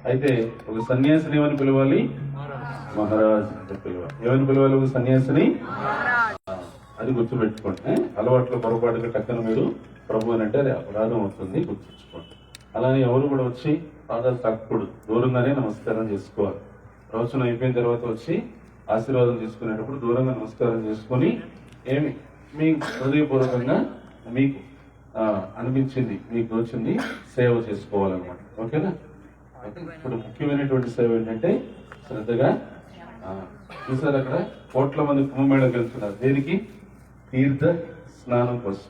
అయితే ఒక సన్యాసిని ఏమని పిలవాలి? మహారాజ్ అంటే పిలవాలి. ఏమని పిలవాలి ఒక సన్యాసిని? అది గుర్తుపెట్టుకోండి. అలవాట్లో పొరపాటుగా టక్కన మీరు ప్రభు అని అంటే అది అపరాధం అవుతుంది, గుర్తుంచుకోండి. అలానే ఎవరు కూడా వచ్చి పాదాలు తాకూడదు, దూరంగానే నమస్కారం చేసుకోవాలి. ప్రవచనం అయిపోయిన తర్వాత వచ్చి ఆశీర్వాదం తీసుకునేటప్పుడు దూరంగా నమస్కారం చేసుకొని ఏమి మీ హృదయపూర్వకంగా మీకు అనిపించింది, మీకు వచ్చింది సేవ చేసుకోవాలన్నమాట. ఓకేనా? ఇప్పుడు ముఖ్యమైనటువంటి సేవ ఏంటంటే శ్రద్ధగా చూసారు, అక్కడ కోట్ల మంది కుంభమేళకు వెళ్తున్నారు. దేనికి? తీర్థ స్నానం కోసం.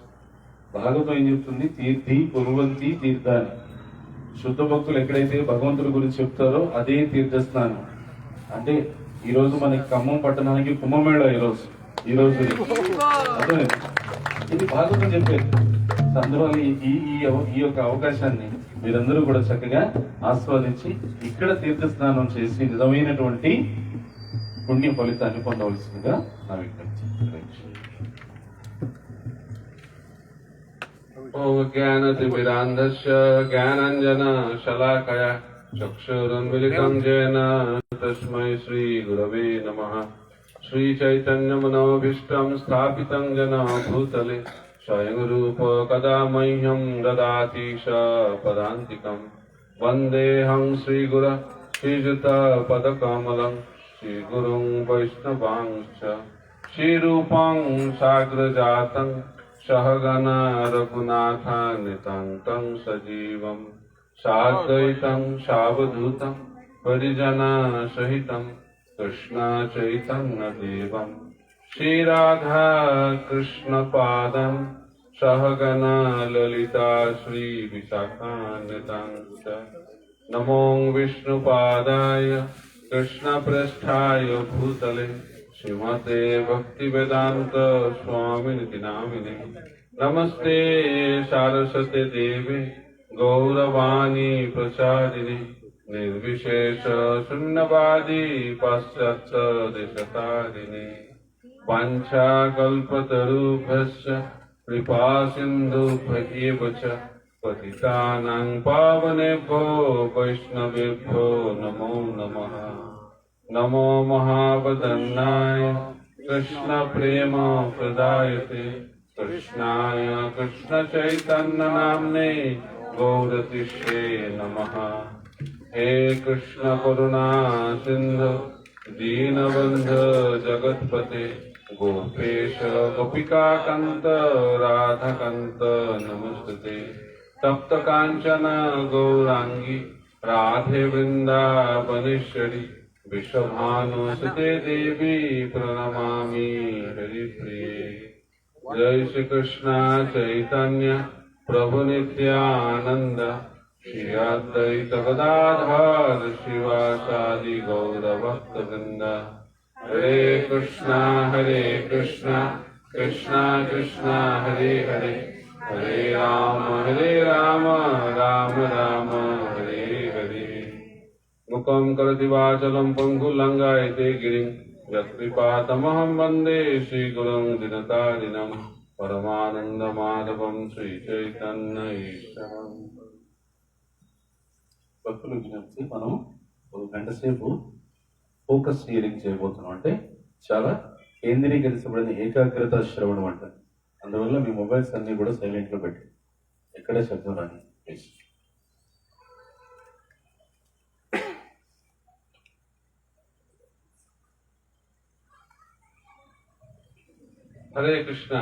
భాగవతం ఏం చెప్తుంది? తీర్థి కుర్వంతి తీర్థాన్ని. శుద్ధ భక్తులు ఎక్కడైతే భగవంతుడి గురించి చెప్తారో అదే తీర్థ స్నానం. అంటే ఈ రోజు మనకి ఖమ్మం పట్టణానికి కుంభమేళ ఈ రోజు అర్థమైంది. ఇది భాగవతం చెప్పేది. అందువల్ల ఈ యొక్క అవకాశాన్ని మీరందరూ కూడా చక్కగా ఆస్వాదించి ఇక్కడ తీర్థ స్నానం చేసి నిజమైనటువంటి పుణ్య ఫలితాన్ని పొందవలసిందిగా నా విజ్ఞప్తి. ज्ञानतिमिरान्धस्य ज्ञानाञ्जनशलाकया चक्षुरुन्मिलितं येन तस्मै श्रीगुरवे नमः। श्रीचैतन्यमनोभीष्टं स्थापितं येन भूतले स्वयं रूप कदा मह्यं ददाति स पदान्तिकं। वन्देऽहं श्रीगुरु श्रीयुतपदकमलं श्रीगुरुं वैष्णवांश्च श्रीरूपं साग्रजातं सहगण रघुनाथान्वितं तं सजीवं साद्वैतं सावधूतं परिजनसहितं कृष्ण चैतन्यदेवं श्रीराधा कृष्णपादं सहगण ललिता श्रीविशाखान्वितं च। नमो विष्णुपादाय कृष्णप्रेष्ठाय भूतले श्रीमते भक्तिवेदांत स्वामिनिति नामिने। नमस्ते सारस्वते देवे गौरवाणी प्रचारिणे निर्विशेष शून्यवादी पाश्चात्य देशतारिणे। वाञ्छाकल्पतरुभ्यश्च कृपा सिन्धुभ्यैव च पतितानां पावनेभ्यो वैष्णवेभ्यो नमो नमः। नमो महावदन्नाय कृष्ण प्रेम प्रदायते कृष्णाय कृष्ण चैतन्य नाम्ने गौरतिष्ठे नमः। हे कृष्ण करुणा सिंधु दीनबंधु जगत्पते गोपेश गोपिका कांत राधा कांत नमस्ते। तप्त कांचन गौरांगी राधे वृंदावनेश्वरी विश्वभानुसुते देवी प्रणमामि हरिप्रिये। जय श्री कृष्ण चैतन्य प्रभु नित्यानंद श्री अद्वैत गदाधर शिवासादि गौर भक्तवृंद। हरे कृष्णा कृष्णा कृष्णा हरे हरे हरे राम राम राम हरे हरे। मुखं करोति वाचालं पङ्गुलङ्घयते गिरिं यत्कृपातमहं वन्दे श्रीगुरुं दिनतारिणं परमानन्दमाधवं श्रीचैतन्य ईश्वरम्। భక్తుల విజ్ఞప్తి, మనం ఒక గంట సేపు ఫోకస్ హియరింగ్ చేయబోతున్నాం. అంటే చాలా కేంద్రీకరించబడిన ఏకాగ్రత శ్రవణం అంటారు. అందువల్ల మీ మొబైల్స్ అన్ని కూడా సైలెంట్ లో పెట్టి ఎక్కడే శబ్దం రాని ప్లీజ్. हरे कृष्णा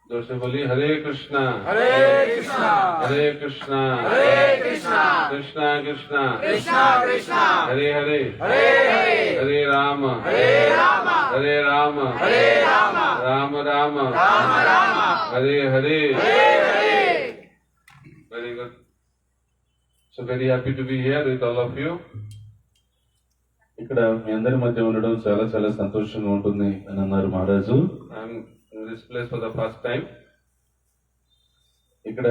जोर से बोलिए Hare Krishna Hare Krishna Hare Krishna Krishna Krishna Hare Hare Hare Ram Ram Ram Hare Hare. Very good. So very happy to be here with all of you. ఇక్కడ మీ అందరి మధ్య ఉండడం చాలా చాలా సంతోషంగా ఉంటుంది అని అన్నారు మహారాజు. I'm in this place for the first time. ఇక్కడ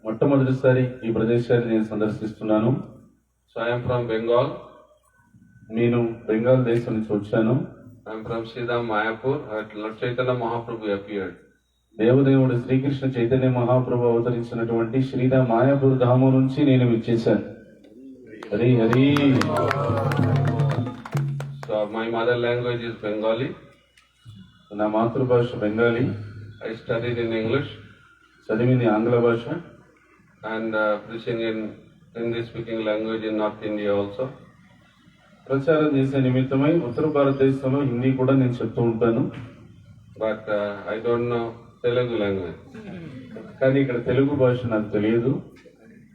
మొట్టమొదటిసారి ఈ ప్రదేశాన్ని నేను సందర్శిస్తున్నాను. So I am from Bengal. నేను బెంగాల్ దేశం నుంచి వచ్చాను. I am from Sridham Mayapur. Lord Chaitanya Mahaprabhu appeared. దేవదేవుడు శ్రీకృష్ణ చైతన్య మహాప్రభు అవతరించినటువంటి శ్రీరామ్ మాయాపూర్ ధామం నుంచి నేను విచ్చేశాను. Hari Hari. So my mother language is Bengali. నా మాతృభాష Bengali. I studied in English చదివింది ఆంగ్ల భాష. and preaching in Hindi-speaking language in North India also. ప్రచారం చేసే నిమిత్తమై ఉత్తర భారతదేశంలో హిందీ కూడా నేను చెప్తూ ఉంటాను. But I don't know Telugu language. కానీ ఇక్కడ తెలుగు భాష నాకు తెలియదు.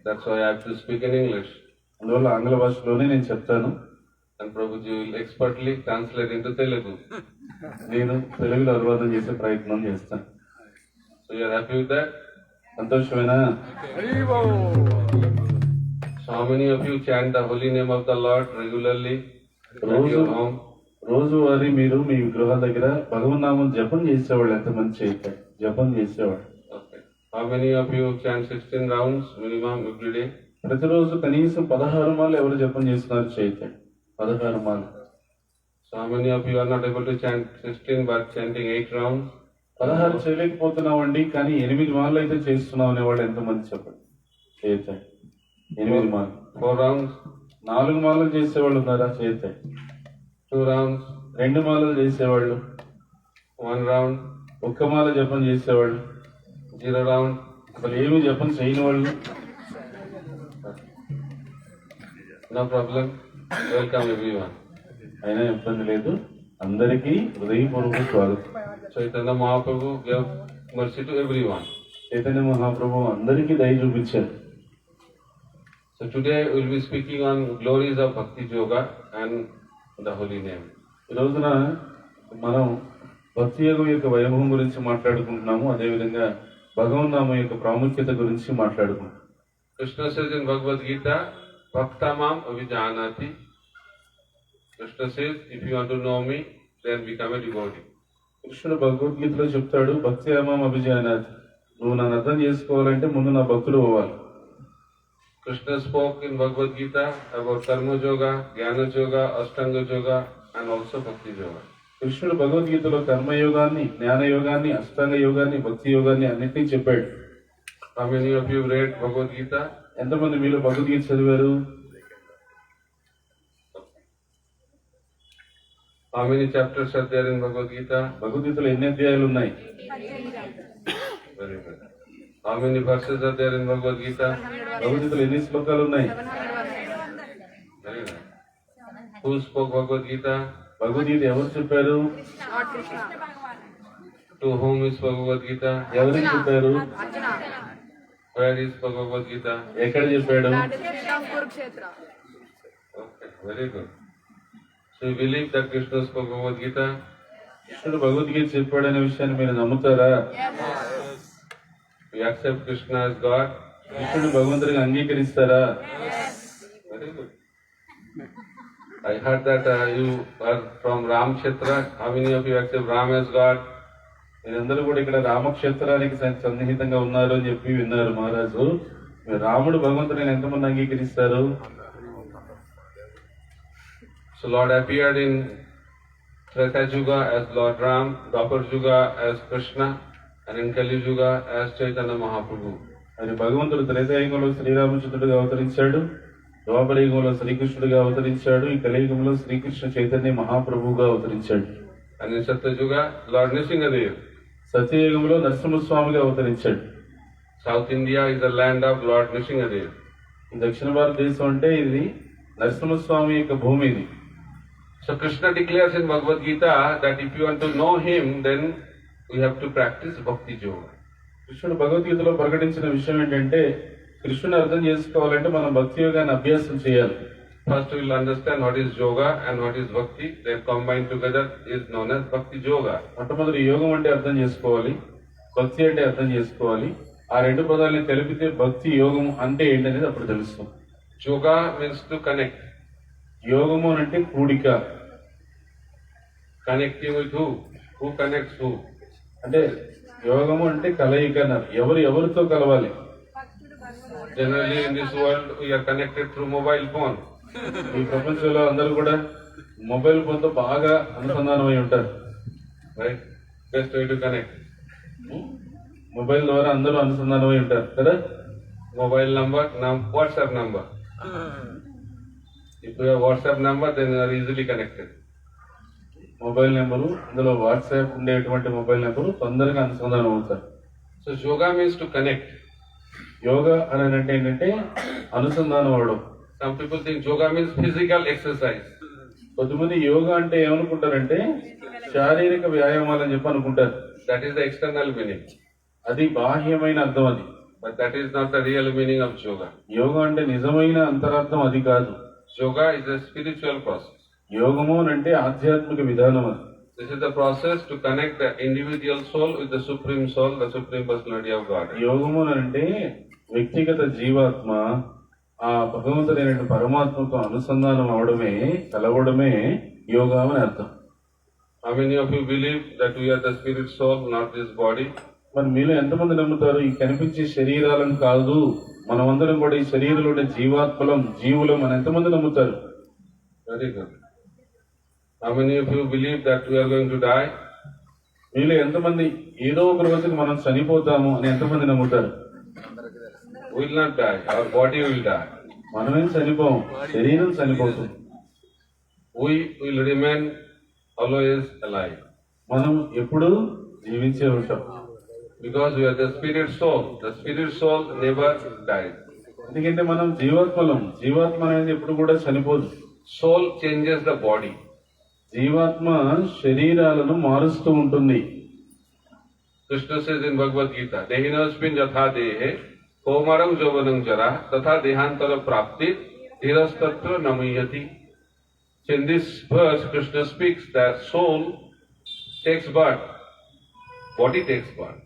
That's why I have to speak in English. అందువల్ల ఆంగ్ల భాషలోనే నేను చెప్తాను. And Prabhuji will expertly translate into Telugu. నేను తెలుగులో అనువాదం చేసే ప్రయత్నం చేస్తాను. So you are happy with that? సంతోషమేనా? So how many of you chant the holy name of the Lord regularly at your home? రోజువారీ మీరు మీ గృహ దగ్గర భగవన్నామం జపం చేసేవాళ్ళు ఎంతమంది చేస్తారు? జపం చేసేవాళ్ళు. Okay. How many of you chant 16 rounds minimum every day? ప్రతిరోజు కనీసం 16 మార్లు ఎవరు జపం చేస్తున్నారు? చేస్తారు 16 మార్లు. So how many of you are not able to chant 16 but chanting 8 rounds? 16 చేయలేకపోతున్నామండి కానీ 8 మార్లు అయితే చేస్తున్నాం అనేవాళ్ళు ఎంతమంది చెప్పండి? చేస్తారు 8 మార్లు. 4 rounds? 4 మార్లు చేసేవాళ్ళు ఉన్నారా? చేస్తారు 2 rounds? 2 మార్లు చేసేవాళ్ళు. 1 round? 1 మాల జపం చేసేవాళ్ళు. 0 round? అసలు ఏమి జపం చేయని వాళ్ళు. No problem. Welcome everyone. అయినా ఇబ్బంది లేదు. అందరికీ హృదయపూర్వక స్వాగతం. Chaitanya Mahaprabhu gave mercy to everyone. Chaitanya Mahaprabhu అందరికీ దయ చూపించారు. So today we will be speaking on glories of Bhakti Yoga and the holy name. ఈ రోజున మనం భక్తి యోగం యొక్క వైభవం గురించి మాట్లాడుకుంటున్నాము. అదేవిధంగా భగవన్నామం యొక్క ప్రాముఖ్యత గురించి మాట్లాడుకుంటున్నాం. Krishna says in Bhagavad Gita, Bhaktamam avijanati. Krishna says, if you want to know me, then become a devotee. కృష్ణుడు భగవద్గీతలో చెప్తాడు, భక్తి అమం అభిజానాథ్, నువ్వు నన్ను అర్థం చేసుకోవాలంటే ముందు నా భక్తుడు అవ్వాలి. Krishna spoke in Bhagavad Gita about Karma Yoga, Jnana Yoga, Ashtanga Yoga and also Bhakti Yoga. కృష్ణుడు భగవద్గీతలో కర్మయోగాన్ని, జ్ఞాన యోగాన్ని, అష్టాంగ యోగాన్ని, భక్తి యోగాన్ని అన్నిటినీ చెప్పాడు. How many of you read Bhagavad Gita? ఎంతమంది మీలో భగవద్గీత చదివారు? How many chapters are there in Bhagavad Gita? భగవద్గీతలో ఎన్ని అధ్యాయాలు ఉన్నాయి? Very good. How many verses are there in Bhagavad Gita? భగవద్గీతలో ఎన్ని శ్లోకాలు ఉన్నాయి? Very good. Who spoke Bhagavad Gita? Bhagavad Gita ఎవరు చెప్పారు? To whom is Bhagavad Gita? ఎవరికి చెప్పారు? Where is Bhagavad Gita? ఎక్కడ చెప్పాడు? Okay, very good. So you believe that Krishna spoke Bhagavad Gita? కృష్ణుడు భగవద్గీత చెప్పాడనే విషయాన్ని మీరు నమ్ముతారా? You accept Krishna as God? కృష్ణుడు భగవంతుడిగా అంగీకరిస్తారా? Very good. I heard that you are from Ram Kshetra. How many of you accept Ram as God? మీరందరూ కూడా ఇక్కడ రామక్షేత్రానికి సన్నిహితంగా ఉన్నారు అని చెప్పి విన్నారు మహారాజు. మీరు రాముడు భగవంతుడిని ఎంతమంది అంగీకరిస్తారు? So Lord appeared in Treta Yuga as Lord Ram, Dwapar Yuga as Krishna, and in Kali Yuga as Chaitanya Mahaprabhu. మరి భగవంతుడు త్రేతాయుగంలో శ్రీరామచంద్రుడిగా అవతరించాడు, ద్వాపర యుగంలో శ్రీకృష్ణుడిగా అవతరించాడు, ఈ కలియుగంలో శ్రీకృష్ణ చైతన్య మహాప్రభువుగా అవతరించాడు. And in Satya Yuga, Lord Nrsimhadev. సత్యయుగంలో నరసింహస్వామిగా అవతరించాడు. South India is the land of Lord Nrsimhadev. ఈ దక్షిణ భారతదేశం అంటే ఇది నరసింహస్వామి యొక్క భూమి ఇది. So Krishna declares in Bhagavad Gita that if you want to know him, then we have to practice Bhakti Yoga. కృష్ణుడు భగవద్గీతలో ప్రకటించిన విషయం ఏంటంటే కృష్ణుని అర్థం చేసుకోవాలంటే మనం భక్తి యోగాన్ని అభ్యాసం చేయాలి. First we will understand what is yoga and what is bhakti, then combined together is known as Bhakti Yoga. మొట్టమొదటి యోగం అంటే అర్థం చేసుకోవాలి, భక్తి అంటే అర్థం చేసుకోవాలి. ఆ రెండు పదాలని కలిపితే భక్తి యోగం అంటే ఏంటనేది అప్పుడు తెలుస్తుంది. Yoga means to connect. యోగము అంటే కూడిక. Connecting with who? Who connects who? అంటే యోగము అంటే కలయిక అన్నారు. ఎవరు ఎవరితో కలవాలి? Generally in this world we are connected through mobile phone. ఈ ప్రపంచంలో అందరూ కూడా మొబైల్ ఫోన్ తో బాగా అనుసంధానమై ఉంటారు. Right? Best way to connect. Mobile ద్వారా అందరూ అనుసంధానమై ఉంటారు కదా. Mobile number, WhatsApp number. If you have WhatsApp number, then you are easily connected. Mobile number, అందులో వాట్సాప్ ఉండేటువంటి మొబైల్ నెంబరు తొందరగా అనుసంధానం అవుతారు. So yoga means to connect. Yoga అని అంటే ఏంటంటే అనుసంధానం అవడం. Some people think yoga means physical exercise. కొద్దిమంది యోగా అంటే ఏమనుకుంటారంటే శారీరక వ్యాయామాలు అని చెప్పి అనుకుంటారు. That is the external meaning. అది బాహ్యమైన అర్థం అది. But that is not the real meaning of yoga. Yoga అంటే నిజమైన అంతరార్థం అది కాదు. Yoga is a spiritual process. యోగము అని అంటే ఆధ్యాత్మిక విధానం అది. This is the process to connect the individual soul with the supreme soul, the supreme personality of God. యోగము అని అంటే వ్యక్తిగత జీవాత్మ ఆ భగవంతుడైన పరమాత్మతో అనుసంధానం అవడమే, కలవడమే యోగా అని అర్థం. How many of you believe that we are the spirit soul, not this body? మరి మీలో ఎంతమంది నమ్ముతారు ఈ కనిపించే శరీరాలను కాదు, మనమందరం కూడా ఈ శరీరంలో ఉండే జీవాత్మలం, జీవులం అని ఎంతమంది నమ్ముతారు? Very good. How many of you believe that we are going to die? మీలో ఎంతమంది ఏదో ఒక రోజుకి మనం చనిపోతాము అని ఎంతమంది నమ్ముతారు? We will not die. Our body will die. మనమేం చనిపోం, శరీరం చనిపోతుంది. We will remain always alive. మనం ఎప్పుడు జీవించే ఉంటాం. Because we are the spirit soul. The spirit soul never dies. ఎందుకంటే మనం జీవాత్మలం. జీవాత్మ అనేది ఎప్పుడు కూడా చనిపోదు. Soul changes the body. జీవాత్మ శరీరాలను మారుస్తూ ఉంటుంది. Krishna says in Bhagavad Gita, Dehinosmin yatha dehe, komaram jovanam jara, tatha dehantara prapti, dhirastatra namayati. So in this verse, Krishna speaks that soul takes birth, body takes birth.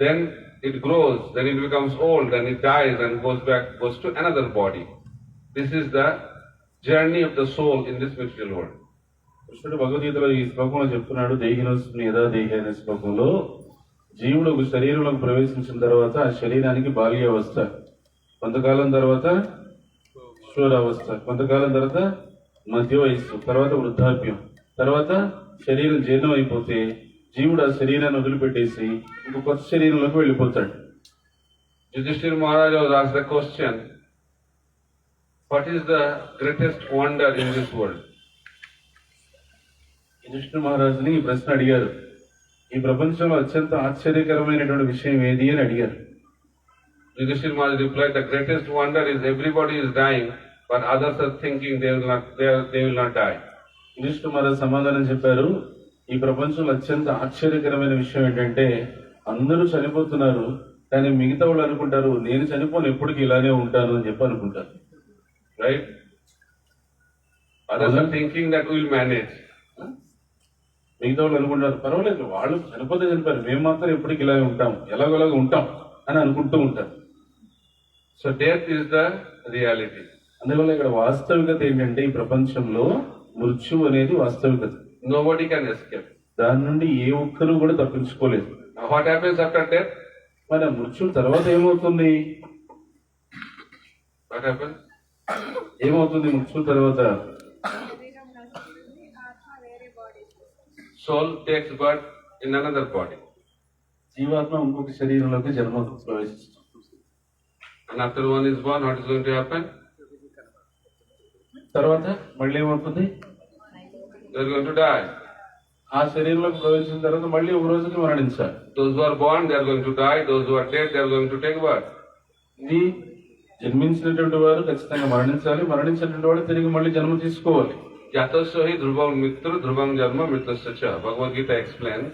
Then it grows, then it becomes old, then it dies and goes to another body. This is the journey of the soul in this material world. కృష్ణుడు భగవద్గీతలో ఈ శ్లోకంలో చెప్తున్నాడు, దేహినోస్మి యదా దేహి అనే శ్లోకంలో జీవుడు ఒక శరీరంలోకి ప్రవేశించిన తర్వాత ఆ శరీరానికి బాల్యావస్థ, కొంతకాలం తర్వాత కిషోరావస్థ, కొంతకాలం తర్వాత మధ్య వయస్సు, తర్వాత వృద్ధాప్యం, తర్వాత శరీరం జీర్ణం అయిపోతే జీవుడు ఆ శరీరాన్ని వదిలిపెట్టేసి ఇంకో కొత్త శరీరంలోకి వెళ్ళిపోతాడు. Yudhishthira Maharaj was asked the question, what is the greatest wonder in this world? Yudhishthira మహారాజుని ఈ ప్రశ్న అడిగారు, ఈ ప్రపంచంలో అత్యంత ఆశ్చర్యకరమైనటువంటి విషయం ఏది అని అడిగారు. Yudhishthira Maharaj replied, the greatest wonder is everybody is dying, but others are thinking they will not die. Yudhishthira మహారాజు సమాధానం చెప్పారు, ఈ ప్రపంచంలో అత్యంత ఆశ్చర్యకరమైన విషయం ఏంటంటే అందరూ చనిపోతున్నారు, కానీ మిగతా వాళ్ళు అనుకుంటారు నేను చనిపోను, ఎప్పటికీ ఇలానే ఉంటాను అని చెప్పి అనుకుంటారు. Right? Others are thinking that we will manage. మిగతా వాళ్ళు అనుకుంటారు పర్వాలేదు, వాళ్ళు చనిపోతే చనిపోయారు, మేము మాత్రం ఎప్పటికి ఇలాగే ఉంటాం, ఎలాగోలాగా ఉంటాం అని అనుకుంటూ ఉంటారు. So death is the reality. అందువల్ల ఇక్కడ వాస్తవికత ఏంటంటే ఈ ప్రపంచంలో మృత్యువు అనేది వాస్తవికత. Nobody can escape. దాని నుండి ఏ ఒక్కరు కూడా తప్పించుకోలేదు. Now what happens after death? మరి మృత్యు తర్వాత ఏమవుతుంది? What happens? ఏమవుతుంది మృత్యు తర్వాత? Soul takes birth in another body. జీవాత్మ ఇంకొక శరీరంలోకి జన్మ ప్రవేశిస్తుంది. And after one is born, what is going to happen? తర్వాత మళ్ళీ ఏమవుతుంది? They are going to die. ఆ శరీరంలోకి ప్రవేశించిన తర్వాత మళ్ళీ ఒక రోజుకి మరణించాలి. Those who are born, they are going to die. Those who are dead, they are going to take birth. ఇది జన్మించినటువంటి వారు ఖచ్చితంగా మరణించాలి, మరణించినటువంటి వాడు తిరిగి మళ్ళీ జన్మ తీసుకోవాలి. Jatasya hi dhruvam mitru dhruvam janma mritasya cha. Bhagavad Gita explains,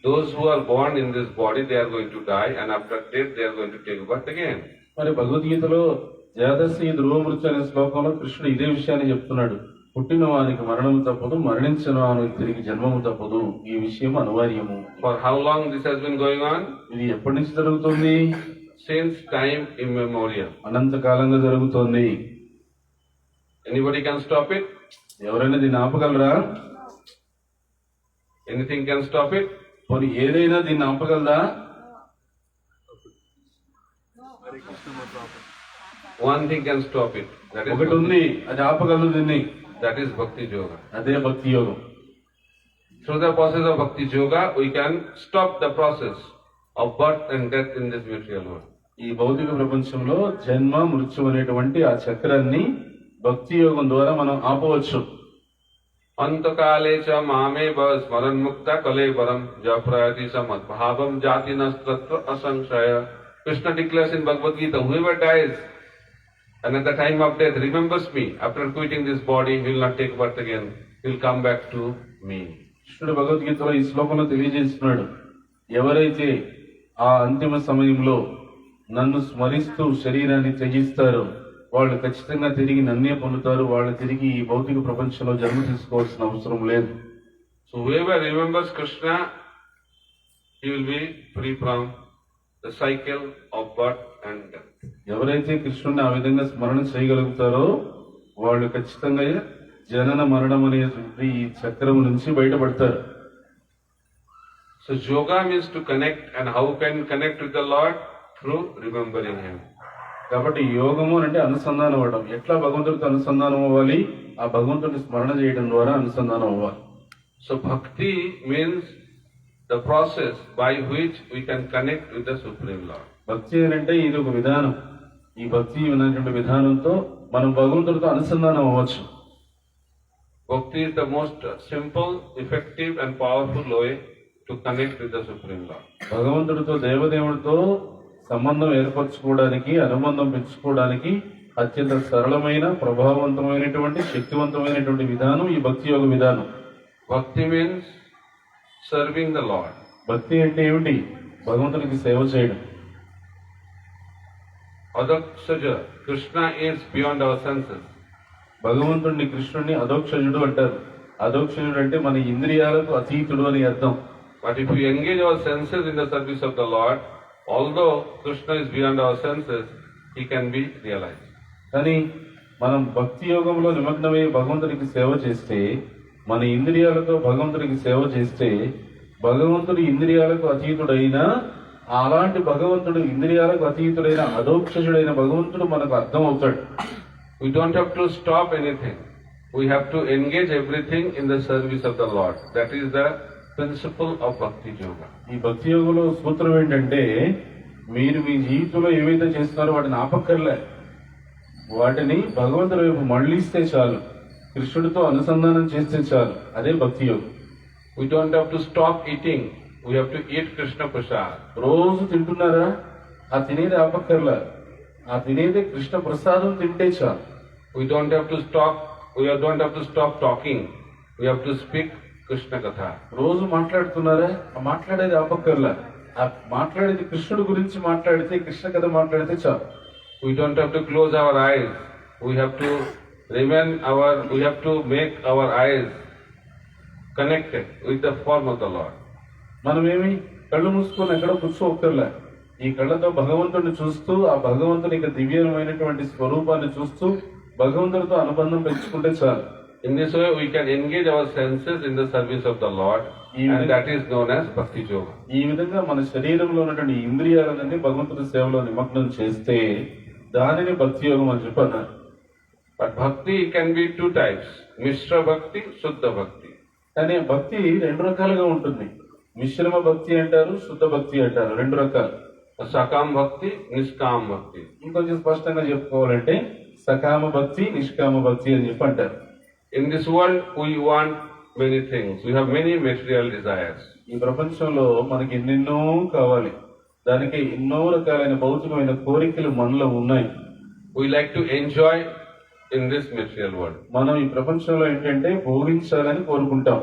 those who are born in this body, they are going to die, and after death, they are going to take birth again. మరి భగవద్గీతలో జాతస్య ధ్రువమృత్యు అనే శ్లోకంలో కృష్ణుడు ఇదే విషయాన్ని చెప్తున్నాడు. పుట్టిన వారికి మరణం తప్పదు, మరణించిన వారికి తిరిగి జన్మము తప్పదు, ఈ విషయం అనివార్యము. For how long this has been going on? ఇది ఎప్పటి నుంచి జరుగుతుంది? Since time immemorial. అనంత కాలంగా జరుగుతోంది. Anybody can stop it? ఎవరైనా దీన్ని ఆపగలరా? Anything can stop it? మరి ఏదైనా దీన్ని ఆపగలదా? One thing can stop it. That is ఒకటి ఉంది, అది ఆపగలదు దీన్ని. that is Bhakti Yoga. అదే భక్తి యోగం. Through the process of Bhakti Yoga, we can stop the process of birth and death in this material world. ఈ భౌతిక ప్రపంచంలో జన్మ మృత్యు అనేటువంటి ఆ చక్రాన్ని భక్తి యోగం ద్వారా మనం ఆపవచ్చు. अंतकाले च मामेव स्मरन् मुक्ता कलेवरम जप्रयति समद्भावम जाति नस्तत्र असंशय. Krishna declares in Bhagavad Gita, whoever dies and at the time of death remembers me after quitting this body, he will not take birth again, he will come back to me. కృష్ణుడు భగవద్గీతలో ఈ శ్లోకంలో తెలియజేస్తున్నాడు, ఎవరైతే ఆ అంతిమ సమయంలో నన్ను స్మరిస్తూ శరీరాన్ని త్యజిస్తారో వాళ్ళు ఖచ్చితంగా తిరిగి నన్నే పొందుతారు, వాళ్ళు తిరిగి ఈ భౌతిక ప్రపంచంలో జన్మ తీసుకోవాల్సిన అవసరం లేదు. So whoever remembers Krishna, he will be free from the cycle of birth and death. ఎవరైతే కృష్ణుడిని ఆ విధంగా స్మరణ చేయగలుగుతారో వాళ్ళు ఖచ్చితంగా జనన మరణం అనేటువంటి ఈ చక్రం నుంచి బయటపడతారు. So yoga means to connect, and how can you connect with the Lord? Through remembering Him. కాబట్టి యోగము అంటే అనుసంధానం అవ్వడం. ఎట్లా భగవంతుడితో అనుసంధానం అవ్వాలి? ఆ భగవంతుడిని స్మరణ చేయడం ద్వారా అనుసంధానం అవ్వాలి. So bhakti means the process by which we can connect with the Supreme Lord. భక్తి అంటే ఇది ఒక విధానం. ఈ భక్తి అనేటువంటి విధానంతో మనం భగవంతుడితో అనుసంధానం అవ్వచ్చు. Bhakti is the most simple, effective and powerful way to connect with the Supreme Lord. భగవంతుడితో దేవదేవుడితో సంబంధం ఏర్పరచుకోవడానికి, అనుబంధం పెంచుకోవడానికి అత్యంత సరళమైన, ప్రభావవంతమైనటువంటి, శక్తివంతమైనటువంటి విధానం ఈ భక్తి యోగ విధానం. Bhakti means serving the Lord. భక్తి అంటే ఏమిటి? భగవంతునికి సేవ చేయడం. Adaksaja, Krishna is beyond our senses. భగవంతుడిని, కృష్ణుడిని అధోక్షజుడు అంటారు. అధోక్షజుడు అంటే మన ఇంద్రియాలకు అతీతుడు అని అర్థం. But if we engage our senses in the service of the Lord, although Krishna is beyond our senses, he can be realized. కానీ మనం భక్తి యోగంలో నిమగ్నమై భగవంతుడికి సేవ చేస్తే, మన ఇంద్రియాలతో భగవంతుడికి సేవ చేస్తే, భగవంతుడి ఇంద్రియాలకు అతీతుడైన, అలాంటి భగవంతుడు ఇంద్రియాలకు అతీతుడైన అధోక్షజుడైన భగవంతుడు మనకు అర్థం అవుతాడు. We don't have to stop anything. We have to engage everything in the service of the Lord. That is the principle of Bhakti Yoga. ఈ భక్తి యోగంలో సూత్రం ఏంటంటే, మీరు మీ జీవితంలో ఏవైతే చేస్తున్నారో వాటిని ఆపక్కర్లే, వాటిని భగవంతుడి వైపు మళ్ళిస్తే చాలు, కృష్ణుడితో అనుసంధానం చేస్తే చాలు. అదే భక్తి యోగం. We don't have to stop eating. We have to eat Krishna Prasad. రోజు తింటున్నారా? ఆ తినేది ఆపక్కర్లా, ఆ తినేది కృష్ణ ప్రసాదం తింటే చాలు. We don't have to stop talking. We have to speak Krishna Katha. రోజు మాట్లాడుతున్నారా? ఆ మాట్లాడేది ఆపక్కర్లా, ఆ మాట్లాడేది కృష్ణుడి గురించి మాట్లాడితే, కృష్ణ కథ మాట్లాడితే చాలు. We don't have to close our eyes. We have to make our eyes connected with the form of the Lord. మనమేమి కళ్ళు మూసుకొని ఎక్కడో కూర్చోక్కర్లే, ఈ కళ్ళతో భగవంతుడిని చూస్తూ, ఆ భగవంతుని యొక్క దివ్యమైనటువంటి స్వరూపాన్ని చూస్తూ భగవంతుడితో అనుబంధం పెంచుకుంటే చాలు. In this way, we can engage our senses in the service of the Lord, and that is known as Bhakti Yoga. ఈ విధంగా మన శరీరంలో ఉన్నటువంటి ఇంద్రియాలన్నీ భగవంతుడి సేవలో నిమగ్నం చేస్తే దానిని భక్తి యోగం అని చెప్పన్నారు. But Bhakti can be two types: Mishra Bhakti, Shuddha Bhakti. కానీ భక్తి రెండు రకాలుగా ఉంటుంది. మిశ్రమ భక్తి అంటారు, శుద్ధ భక్తి అంటారు, రెండు రకాలు. Sakam Bhakti, Niskam Bhakti. ఇంకొంచెం స్పష్టంగా చెప్పుకోవాలంటే సకామ భక్తి, నిష్కామ భక్తి అని చెప్పి అంటారు. In this world, we want many things. We have many material desires. ఈ ప్రపంచంలో మనకి ఎన్నెన్నో కావాలి, దానికి ఎన్నో రకాలైన భౌతికమైన కోరికలు మనలో ఉన్నాయి. We like to enjoy in this material world. మనం ఈ ప్రపంచంలో ఏంటంటే భోగించాలని కోరుకుంటాం.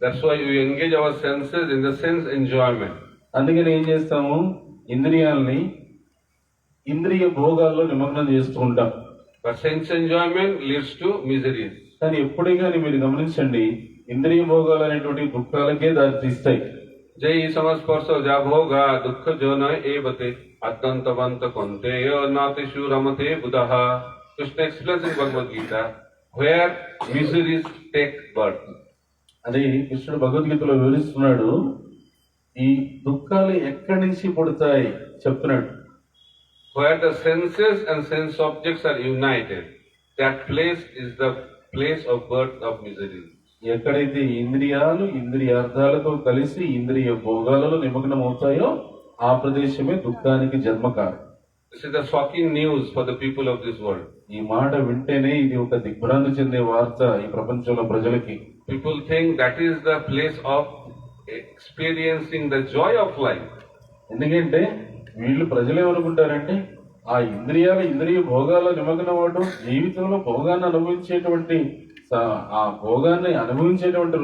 That's why we engage our senses in the sense enjoyment. అందుకని ఏం చేస్తాము? ఇంద్రియాలని ఇంద్రియ భోగాల్లో నిమగ్నం చేస్తూ ఉంటాం. But sense enjoyment leads to miseries. కానీ ఎప్పుడే కానీ మీరు గమనించండి, ఇంద్రియ భోగాలు అనేటువంటి దుఃఖాలకే దారి తీస్తాయి. జై సమస్పర్శ జాభోగా దుఃఖ జోన ఏవతే అద్దంతవంత కొంతేయ నాతిషు రమతే బుధః. కృష్ణ ఎక్స్ప్లెయిన్స్ ఇన్ భగవద్ గీత వేర్ మిజరీస్ టేక్ బర్త్. అది కృష్ణుడు భగవద్గీతలో వివరిస్తున్నాడు. ఈ దుఃఖాలు ఎక్కడి నుంచి పుడతాయి చెప్తున్నాడు. Where the senses and sense objects are united, that place is the place of birth of misery. ఎక్కడైతే ఇంద్రియాలు ఇంద్రియార్థాలతో కలిసి ఇంద్రియ భోగాలలో నిమగ్నం అవుతాయో ఆ ప్రదేశమే దుఃఖానికి జన్మకారం. This is the shocking news for the people of this world. ఈ మాట వింటేనే ఇది ఒక దిగ్భ్రాంతి చెందే వార్త ఈ ప్రపంచంలో ప్రజలకి. People think that is the place of experiencing the joy of life. ఎందుకంటే వీళ్ళు ప్రజలు ఏమనుకుంటారంటే ఆ ఇంద్రియ భోగాల నిమగ్నం అవడం జీవితంలో భోగాన్ని అనుభవించేటువంటి ఆ భోగాన్ని అనుభవించేటువంటి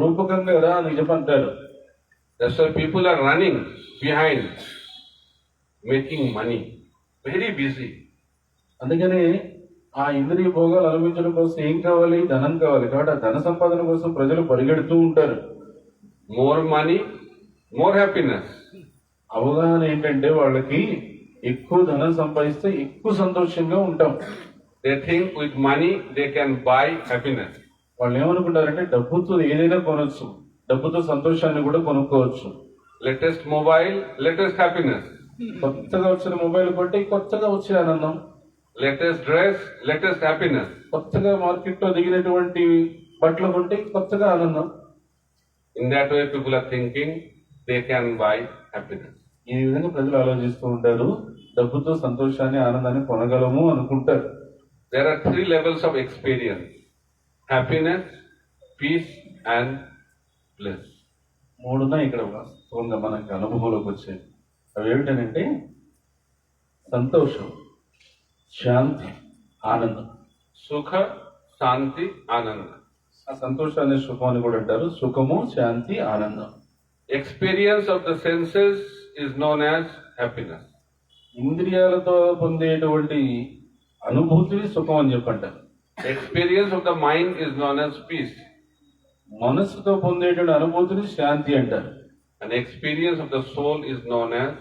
రూపకంగా రా అని చెప్పంటారు. That's why people are running behind making money, very busy. అందుకనే ఆ ఇంద్రియ భోగాలు అనుభవించడం కోసం ఏం కావాలి? ధనం కావాలి. కాబట్టి ఆ ధన సంపాదన కోసం ప్రజలు పరిగెడుతూ ఉంటారు. More money, more happiness. అవగాహన ఏంటంటే వాళ్ళకి ఎక్కువ ధనం సంపాదిస్తే ఎక్కువ సంతోషంగా ఉంటాం. They think with money they can buy happiness. వాళ్ళు ఏమనుకుంటారంటే డబ్బుతో ఏదైనా కొనొచ్చు, డబ్బుతో సంతోషాన్ని కూడా కొనుక్కోవచ్చు. Latest mobile, latest happiness. కొత్తగా వచ్చిన మొబైల్ కొంటే కొత్తగా వచ్చే ఆనందం. Latest dress, latest happiness. కొత్తగా మార్కెట్ లో దిగినటువంటి బట్టలు కొంటే కొత్తగా ఆనందం. In that way people are thinking they can buy happiness. ఈ విధంగా ప్రజలు ఆలోచిస్తూ ఉంటారు. డబ్బుతో సంతోషాన్ని ఆనందాన్ని కొనగలము అనుకుంటారు. There are 3 levels of experience: happiness, peace and bliss. మూడున్నాయి ఇక్కడ వాస్తవంగా మనకి అనుభవంలోకి వచ్చాయి. అవి ఏమిటనంటే సంతోషం, శాంతి, ఆనందం. Sukha, Shanti, Ananda. ఆ సంతోషాన్ని సుఖం అని కూడా అంటారు. సుఖము, శాంతి, ఆనందం. Experience of the senses is known as happiness. ఇంద్రియాలతో పొందేటువంటి అనుభూతిని సుఖం అని చెప్పంటారు. Experience of the mind is known as peace. మనస్సుతో పొందేటువంటి అనుభూతిని శాంతి అంటారు. And experience of the soul is known as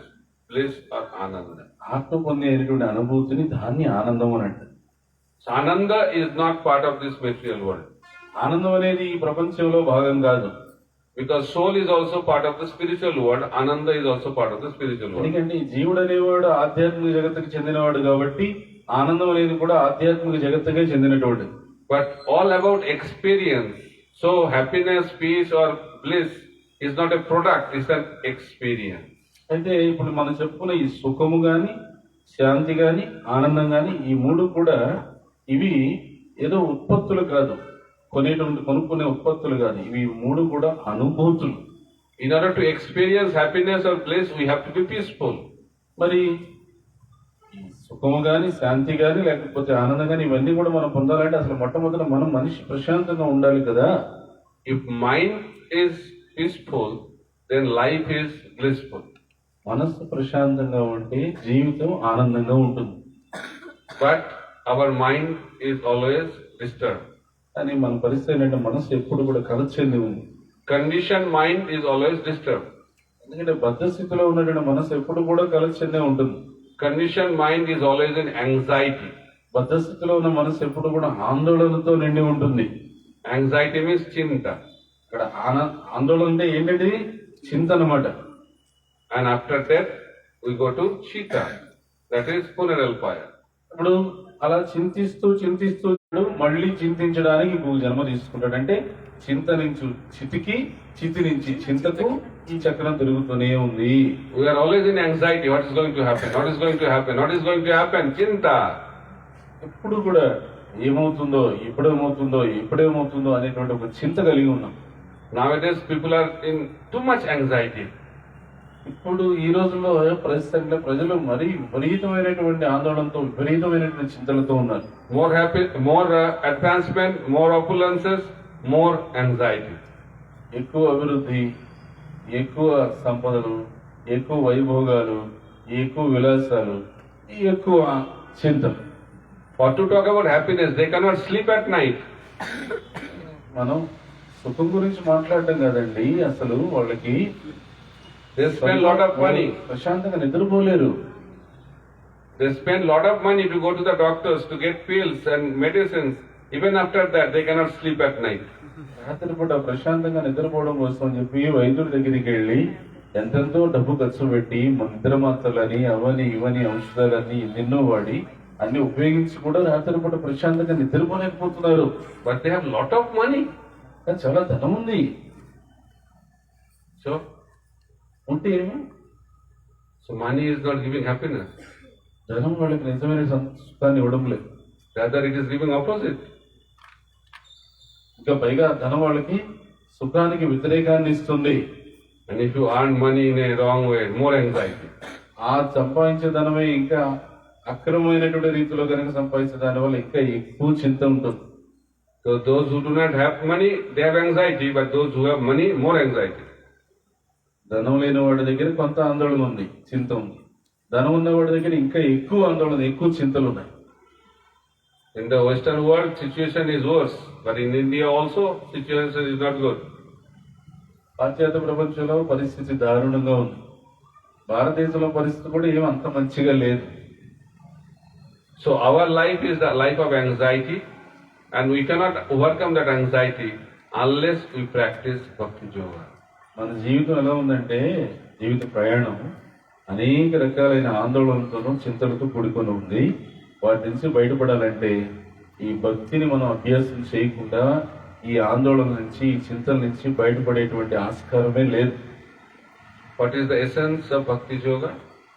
bliss or Ananda. ఆత్మ పొందేటువంటి అనుభూతిని దాన్ని ఆనందం అని అంటారు. So Ananda is not part of this material world. ఆనందం అనేది ఈ ప్రపంచంలో భాగం కాదు. Because soul is also part of the spiritual world, Ananda is also part of the spiritual world. ఎందుకంటే ఈ జీవుడు అనేవాడు ఆధ్యాత్మిక జగత్తుకు చెందినవాడు కాబట్టి ఆనందం అనేది కూడా ఆధ్యాత్మిక జగత్తుకే చెందినటువంటి. But all about experience. So happiness, peace or bliss is not a product, it's an experience. అయితే ఇప్పుడు మనం చెప్పుకున్న ఈ సుఖము గాని, శాంతి గాని, ఆనందం గాని ఈ మూడు కూడా ఇవి ఏదో ఉత్పత్తులు కాదు, కొనుక్కునే ఉత్పత్తులు కాదు. ఇవి మూడు కూడా అనుభూతులు. In order to experience happiness or bliss, we have to be peaceful. మరి ఈ సుఖము గాని, శాంతి గాని, లేకపోతే ఆనందం గాని ఇవన్నీ కూడా మనం పొందాలంటే అసలు మొట్టమొదట మనం మనిషి ప్రశాంతంగా ఉండాలి కదా. If mind is peaceful, then life is blissful. మనస్సు ప్రశాంతంగా ఉంటే జీవితం ఆనందంగా ఉంటుంది. But our mind is always disturbed. కానీ మన పరిస్థితి ఏంటంటే మనస్సు ఎప్పుడు కూడా కలత చెంది ఉంది. Conditioned mind is always disturbed. ఎందుకంటే బద్ధ స్థితిలో ఉన్నటువంటి మనస్సు ఎప్పుడు కూడా కలత చెందే ఉంటుంది. Conditioned mind is always in anxiety. బద్ధ స్థితిలో ఉన్న మనస్సు ఎప్పుడు కూడా ఆందోళనతో నిండి ఉంటుంది. Anxiety means chinta. ఇక్కడ ఆందోళన అంటే ఏంటంటే చింత అన్నమాట. And after that, we go to chitta. That is funeral pyre. ఇప్పుడు అలా చింతిస్తూ మళ్ళీ చింతించడానికి ఇంకొక జన్మ తీసుకుంటాడు. అంటే చింత నుంచి చితికి, చితి నుంచి చింతకు ఈ చక్రం తిరుగుతూనే ఉంది. We are always in anxiety. What is going to happen? What is going to happen? What is going to happen? Chinta. ఎప్పుడు కూడా ఏమవుతుందో, ఎప్పుడేమవుతుందో అనేటువంటి ఒక చింత కలిగి ఉన్నాం. Nowadays, people are in too much anxiety. ఇప్పుడు ఈ రోజుల్లో పరిస్థితి అంటే ప్రజలు మరీ విపరీతమైనటువంటి ఆందోళనతో, విపరీతమైనటువంటి చింతలతో ఉన్నారు. More advancement, more opulences, more anxiety. ఎక్కువ అభివృద్ధి, ఎక్కువ సంపదలు, ఎక్కువ వైభోగాలు, ఎక్కువ విలాసాలు, ఎక్కువ చింతలు. For to talk about happiness, they cannot sleep at night. మనం సుఖం గురించి మాట్లాడటం కాదండి, అసలు వాళ్ళకి They spend lot of money. ప్రశాంతంగా నిద్రపోలేరు. They spend lot of money to go to the doctors to get pills and medicines. Even after that, they cannot sleep at night. రాత్రిపూట ప్రశాంతంగా నిద్రపోవడం కోసం అని చెప్పి వైద్యుడి దగ్గరికి వెళ్ళి ఎంతెంతో డబ్బు ఖర్చు పెట్టి నిద్ర మాత్రలని అవని ఇవని ఔషధాలన్నీ ఎన్నెన్నో వాడి అన్ని ఉపయోగించి కూడా రాత్రిపూట ప్రశాంతంగా నిద్రపోలేకపోతున్నారు. But they have lot of money. చాలా ధనం ఉంది. So ఉంటే ఏమి? money is not giving happiness. ధనం వాళ్ళకి నిజమైన సుఖాన్ని ఇవ్వడం లేదు. Rather, it is giving opposite. ఇంకా పైగా ధనం వాళ్ళకి సుఖానికి వ్యతిరేకాన్ని ఇస్తుంది. And if you earn money in a wrong way, more anxiety. ఆ సంపాదించే ధనమే ఇంకా అక్రమమైనటువంటి రీతిలో కనుక సంపాదించే దాని వల్ల ఇంకా ఎక్కువ చింత ఉంటుంది. So those who do not have money, they have anxiety, but those who have money, more anxiety. ధనం లేని వాడి దగ్గర కొంత ఆందోళన ఉంది, చింత ఉంది. ధనం ఉన్న వాడి దగ్గర ఇంకా ఎక్కువ ఆందోళన, ఎక్కువ చింతలు ఉన్నాయి. In the Western world, situation is worse, but in India also, situation is not good. పాశ్చాత్య ప్రపంచంలో పరిస్థితి దారుణంగా ఉంది. భారతదేశంలో పరిస్థితి కూడా ఏమి అంత మంచిగా లేదు. So our life is the life of anxiety, and we cannot overcome that anxiety unless we practice Bhakti Yoga. మన జీవితం ఎలా ఉందంటే, జీవిత ప్రయాణం అనేక రకాలైన ఆందోళనలతోనూ చింతలతో కూడుకొని ఉంది. వాటి నుంచి బయటపడాలంటే ఈ భక్తిని మనం అభ్యాసం చేయకుండా ఈ ఆందోళన నుంచి, ఈ చింతల నుంచి బయటపడేటువంటి ఆస్కారమే లేదు. What is the essence of Bhakti Yoga?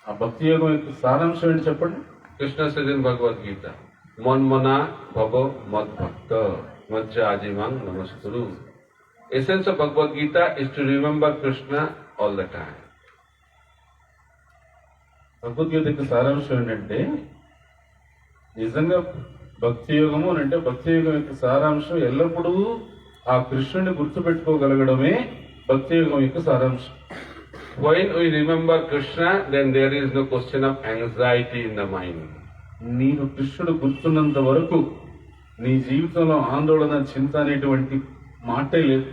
ఆ భక్తి యోగం యొక్క సారాంశం ఏంటి చెప్పండి. Krishna says in Bhagavad Gita, Manmana bhava mad bhakta majja ajimang namaskuru. Essence of Bhagavad Gita is to remember Krishna all the time. Bhagavad Gita యొక్క సారాంశం ఏంటంటే, నిజంగా భక్తి యోగము అని అంటే భక్తి యోగం యొక్క సారాంశం ఎల్లప్పుడూ ఆ కృష్ణుని గుర్తుపెట్టుకోగలగడమే భక్తి యోగం యొక్క సారాంశం. When we remember Krishna, then there is no question of anxiety in the mind. నీకు కృష్ణుడు గుర్తున్నంత వరకు నీ జీవితంలో ఆందోళన, చింత అనేటువంటి మాటే లేదు.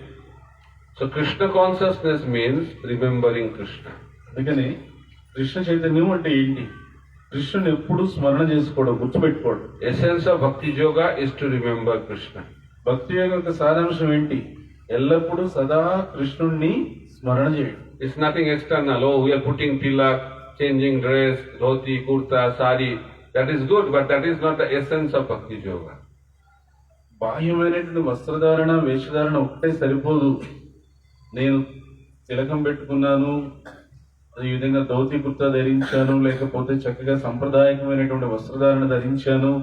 So Krishna consciousness means remembering Krishna. అందుకని కృష్ణ చైతన్యం అంటే ఏంటి? కృష్ణుని ఎప్పుడు స్మరణ చేసుకోవడం, గుర్తుపెట్టుకోవడం. Essence of Bhakti Yoga is to remember Krishna. భక్తి యోగం యొక్క సారాంశం ఏంటి? ఎల్లప్పుడూ సదా కృష్ణుణ్ణి స్మరణ చేయడం. It's nothing external. Oh, we are putting tilak, changing dress, dhoti, kurta, sari. That is good, but that is not the essence of Bhakti Yoga. బాహ్యమైనటువంటి వస్త్రధారణ, వేషధారణ ఒక్కటే సరిపోదు. నేను తిలకం పెట్టుకున్నాను, ఈ విధంగా ధోతి కుర్తా ధరించాను, లేకపోతే చక్కగా సంప్రదాయకమైనటువంటి వస్త్రధారణ ధరించాను,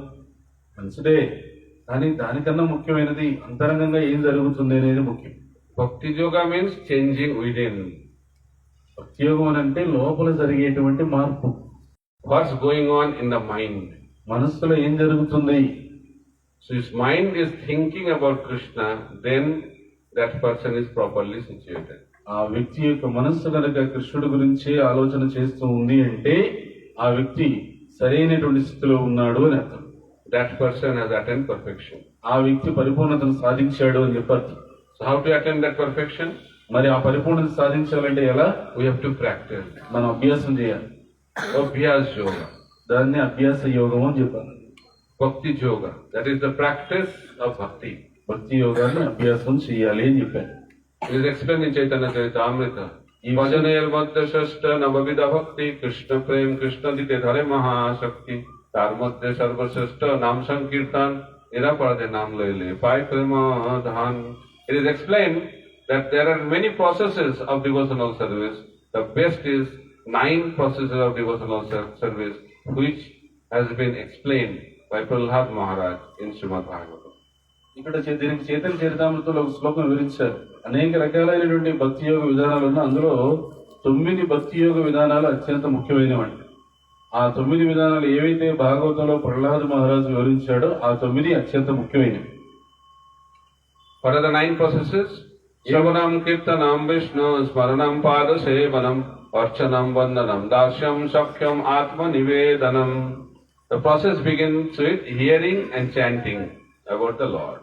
మంచిదే. కానీ దానికన్నా ముఖ్యమైనది అంతరంగంగా ఏం జరుగుతుంది అనేది ముఖ్యం. Bhakti Yoga means changing within. భక్తి యోగం అని అంటే లోపల జరిగేటువంటి మార్పు. What's going on in the mind? మనస్సులో ఏం జరుగుతుంది? So his mind is thinking about Krishna, then that person is properly situated. ఆ వ్యక్తి యొక్క మనస్సు కనుక కృష్ణుడి గురించే ఆలోచన చేస్తూ ఉంది అంటే ఆ వ్యక్తి సరైనటువంటి స్థితిలో ఉన్నాడు అని అర్థం. That person has attained perfection. ఆ వ్యక్తి పరిపూర్ణతను సాధించాడు అని చెప్పారు. So how to attain that perfection? మరి ఆ పరిపూర్ణత సాధించాలంటే ఎలా? We have to practice. మనం అభ్యాసం చేయాలి. Abhyas Yoga. దాన్ని అభ్యాస యోగం అని చెప్పారు. Bhakti Yoga. That is the practice of bhakti. భక్తి యోగాన్ని అభ్యాసం చేయాలి అని చెప్పారు. It is explained in Chaitanya Charitamrita. Bhajanayar madhya shashta navavida bhakti Krishna prem Krishna dite dhare mahashakti tar madhya sarvashashta nam sankirtan niraparade nam laile pai prema dhan. It is explained that there are many processes of devotional service. The best is 9 processes of devotional service, which has been explained by Prahlad Maharaj in Srimad Bhagavatam. ఇక్కడ దీనికి చైతన్య చరితామృతంలో ఒక శ్లోకం వివరించారు. అనేక రకాలైనటువంటి భక్తి యోగ విధానాలు ఉన్నాయి. అందులో 9 భక్తి యోగ విధానాలు అత్యంత ముఖ్యమైనవండి. ఆ 9 విధానాలు ఏవైతే భాగవతంలో ప్రహ్లాద్ మహారాజు వివరించాడో ఆ 9 అత్యంత ముఖ్యమైనవి. What are the 9 processes? Shravanam kirtanam Vishnu smaranam pada sevanam archanam vandanam dasyam sakhyam atma nivedanam. The process begins with hearing and chanting about the Lord.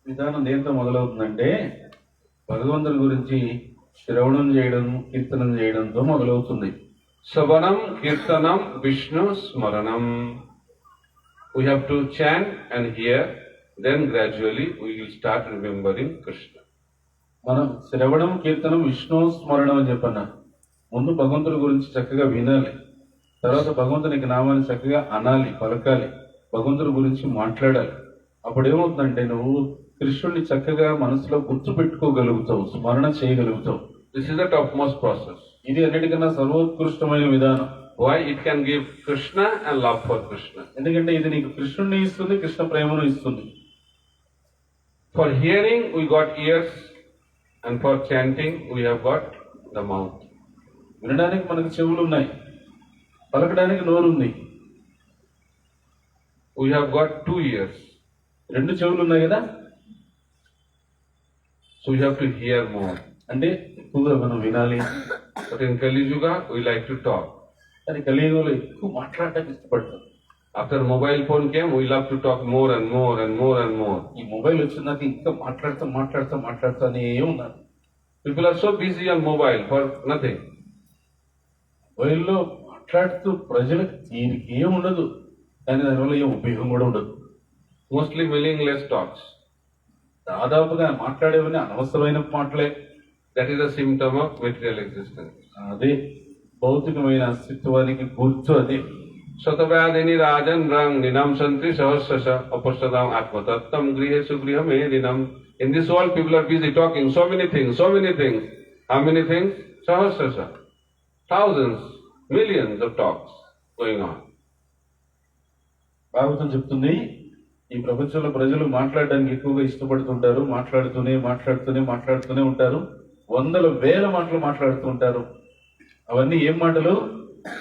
విధానం దేంతో మొదలవుతుందంటే భగవంతుని గురించి శ్రవణం చేయడం, కీర్తనం చేయడంతో మొదలవుతుంది. Shravanam kirtanam Vishnu smaranam. We have to chant and hear, then gradually we will start remembering Krishna. మనం శ్రవణం, కీర్తనం, విష్ణు స్మరణం అని చెప్పన్నారు. ముందు భగవంతుని గురించి చక్కగా వినాలి, తర్వాత భగవంతునికి నామాన్ని చక్కగా అనాలి, పలకాలి, భగవంతుని గురించి మాట్లాడాలి. అప్పుడు ఏమవుతుందంటే నువ్వు కృష్ణుడిని చక్కగా మనసులో గుర్తుపెట్టుకోగలుగుతావు, స్మరణ చేయగలుగుతావు. This is the topmost process. ఇది అన్నిటికన్నా సర్వోత్కృష్టమైన విధానం. Why? It can give Krishna and love for Krishna. ఎందుకంటే ఇది నీకు కృష్ణుని ఇస్తుంది, కృష్ణ ప్రేమను ఇస్తుంది. For hearing, we got ears, and for chanting, we have got the mouth. వినడానికి మనకు చెవులు ఉన్నాయి, పలకడానికి నోరు ఉంది. We have got 2 ears, రెండు చెవులు ఉన్నాయి కదా, so we have to hear more. అంటే ఎక్కువగా మనం వినాలి. But in Kali Yuga, we like to talk. కానీ కలియుగంలో ఎక్కువ మాట్లాడటానికి ఇష్టపడతాం. After mobile phone came, we love to talk more and more and more and more. ఈ మొబైల్ వచ్చినాక ఇంకా మాట్లాడుతానే ఉన్నారు. People are so busy on mobile for nothing. మొబైల్లో మాట్లాడుతూ ప్రజలకు తీరిక ఏం ఉండదు, కానీ దానివల్ల ఏం ఉపయోగం కూడా ఉండదు. Mostly meaningless talks. దాదాపుగా మాట్లాడేవన్నీ అనవసరమైన మాటలే. That is a symptom of material existence. అదే భౌతికమైన అస్తిత్వానికి గుర్తు. అదే Satavyadini rajan rang ninam santri sahasrasa apostadam atmatattam grihesu griham edinam. In this world, people are busy talking so many things. How many things? Sahasrasa. Thousands, millions of talks going on. Bhagavatam చెప్తుంది, ఈ ప్రపంచంలో ప్రజలు మాట్లాడడానికి ఎక్కువగా ఇష్టపడుతుంటారు. మాట్లాడుతూనే ఉంటారు. వందల వేల మాటలు మాట్లాడుతూ ఉంటారు. అవన్నీ ఏం మాటలు?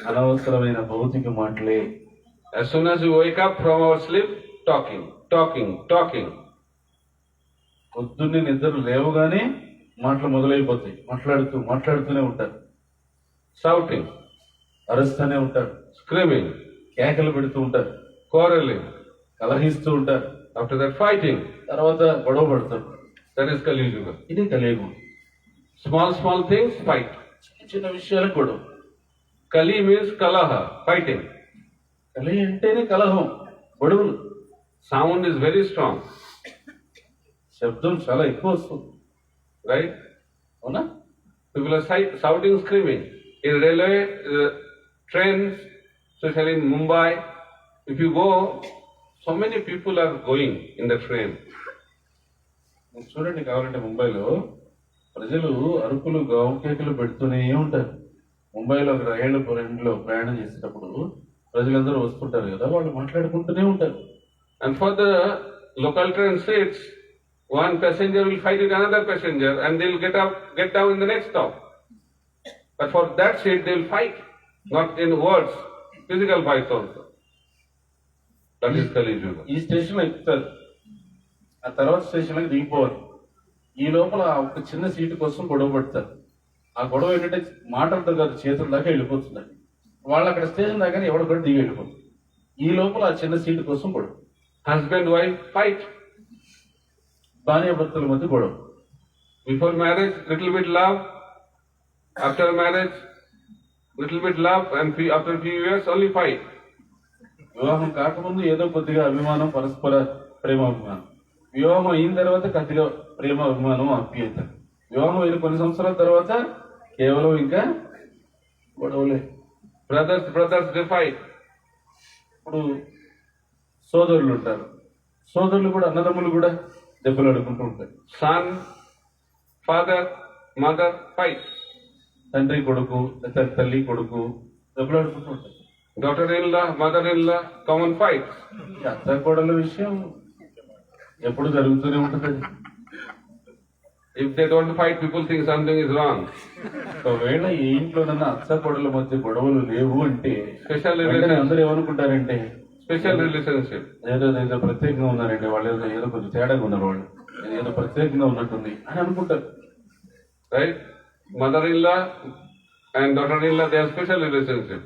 అనవసరమైన భౌతిక మాటలే. As soon as we wake up from our sleep, talking. పొద్దున్నే నిద్ర లేవగానే మాటలు మొదలైపోతాయి. మాట్లాడుతూనే ఉంటారు. Shouting, అరుస్తూనే ఉంటారు. screaming, కేకలు పెడుతూ ఉంటారు. quarreling, కలహిస్తూ ఉంటారు. after that fighting. తర్వాత గొడవ పడతారు. That is Kali Yuga. ఇది కలియుగం. Small things, fight. చిన్న విషయాలకు గొడవ. Kali means kalaha, fighting. కలి అంటేనే కలహం, గొడవలు. Sound is very strong, శబ్దం చాలా ఎక్కువ వస్తుంది, right? అవునా? People are shouting, screaming. In railway trains, especially in Mumbai, if you go, so many people are going in the train. మీరు చూడండి, కావాలంటే ముంబైలో ప్రజలు అరుపులు గావుకేకలు పెడుతూనే ఉంటారు. ముంబైలో ఒక రైలులో ప్రయాణం చేసేటప్పుడు ప్రజలందరూ వస్తుంటారు కదా, వాళ్ళు మాట్లాడుకుంటూనే ఉంటారు. And for the local train seats, one passenger will fight with another passenger and they will get down in the next stop. But for that seat they will fight, not in words, physical fights also. That is Kali Yuga. ఈ station లో ఎక్కుతారు, ఆ తర్వాత స్టేషన్కి దిగిపోవాలి. ఈ లోపల ఒక చిన్న సీటు కోసం గొడవ పడతారు. ఆ గొడవ ఏంటంటే మాటలతో కాదు, చేతుల దాకా వెళ్ళిపోతున్నారు. వాళ్ళు అక్కడ స్టేషన్ దాకా ఎవరు కూడా దిగి వెళ్ళిపోతుంది. ఈ లోపల ఆ చిన్న సీటు కోసం గొడవ. Husband, wife fight. భార్య భర్తల మధ్య గొడవ. Before marriage, little bit love. After marriage, little bit love, and after few years, only fight. వివాహం కాకముందు ఏదో కొద్దిగా అభిమానం, పరస్పర ప్రేమాభిమానం. వివాహం అయిన తర్వాత కొద్దిగా ప్రేమ, అభిమానం, ఆప్యాయత. వివాహం అయిన కొన్ని సంవత్సరాల తర్వాత కేవలం ఇంకా గొడవలే. Brothers, they fight. ఇప్పుడు సోదరులు ఉంటారు, సోదరులు కూడా, అన్నదమ్ములు కూడా దెబ్బలు ఆడుకుంటూ ఉంటారు. Son, father, mother fight. తండ్రి కొడుకు, తల్లి కొడుకు దెబ్బలు ఆడుకుంటూ ఉంటారు. Daughter-in-law, mother-in-law, common fights. ఈ అత్త కోడళ్ళ విషయం ఎప్పుడు జరుగుతూనే ఉంటుంది. If they don't fight, people think something is wrong. ఒకవేళ ఈ ఇంట్లోనన్నా అత్త కోడళ్ళ మధ్య గొడవలు లేవు అంటే Special వెంటనే relationship. అందరూ ఏమనుకుంటారంటే Special relationship. ఏదో ప్రత్యేకంగా ఉన్నారండి వాళ్ళు, ఏదో కొంచెం తేడాగా ఉన్నారు, వాళ్ళు ఏదో ప్రత్యేకంగా ఉన్నట్టుంది అని అనుకుంటారు. Right? Mother-in-law and daughter-in-law, they have special relationship.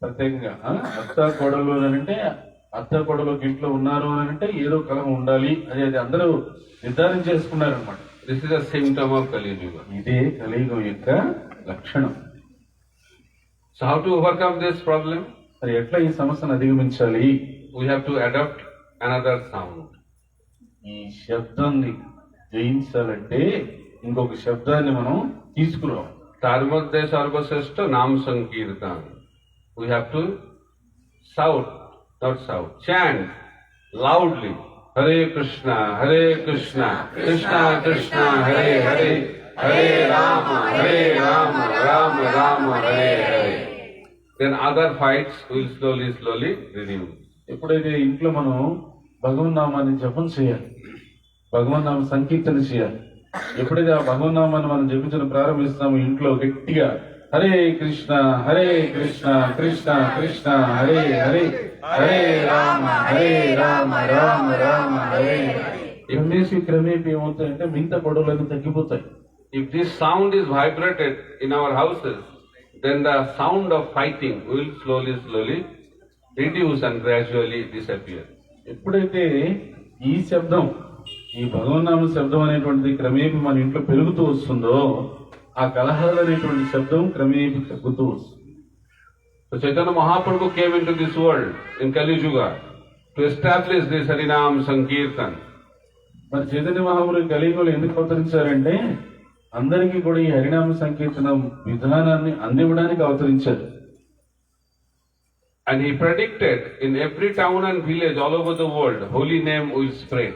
ప్రత్యేకంగా అత్త కోడలు అని అంటే, అత్త కోడలు ఒక ఇంట్లో ఉన్నారు అని అంటే ఏదో కలహం ఉండాలి, అది అందరూ నిర్ధారణ చేసుకున్నారనమాట. This is a symptom of Kali Yuga. ఇదే కలియుగం యొక్క లక్షణం. So how to overcome this problem? మరి ఎట్లా ఈ సమస్యను అధిగమించాలి? We have to adopt another sound. ఈ శబ్దాన్ని జయించాలంటే ఇంకొక శబ్దాన్ని మనం తీసుకురావాలి. Tarmadde Sarvasreshta Nam Sankirtan. We have to chant loudly. Hare Krishna, Krishna Krishna, Hare Hare, Hare Rama, Rama Rama, Hare Hare. then other fights will slowly reduce. ఎప్పుడైతే ఇంట్లో మనం భగవన్నామాన్ని జపం చేయాలి, భగవన్నామ సంకీర్తన చేయాలి. ఎప్పుడైతే ఆ భగవన్నామాన్ని మనం జపించడం ప్రారంభిస్తామో ఇంట్లో గట్టిగా హరే కృష్ణ కృష్ణ కృష్ణ హరే హరే, హరే రామ రామ రామ హరే హరే. క్రమేపీ ఏమవుతాయంటే మిగతా గొడవలు తగ్గిపోతాయి. If this sound is vibrated in our houses, then the sound of fighting will slowly reduce and gradually disappear. ఎప్పుడైతే ఈ శబ్దం, ఈ భగవన్నామ శబ్దం అనేటువంటిది క్రమేపీ మన ఇంట్లో పెరుగుతూ వస్తుందో ఆ కలహాలు అనేటువంటి శబ్దం క్రమేపీ తగ్గుతూ వస్తుంది. So Chaitanya Mahaprabhu came into this world in Kali Yuga to establish this Harinam Sankirtan. మరి చైతన్య మహాప్రభు కలియుగంలో ఎందుకు అవతరించారంటే అందరికీ కూడా ఈ హరినామ సంకీర్తనం విధానాన్ని అందివ్వడానికి అవతరించారు. And he predicted in every town and village all over the world, holy name will spread.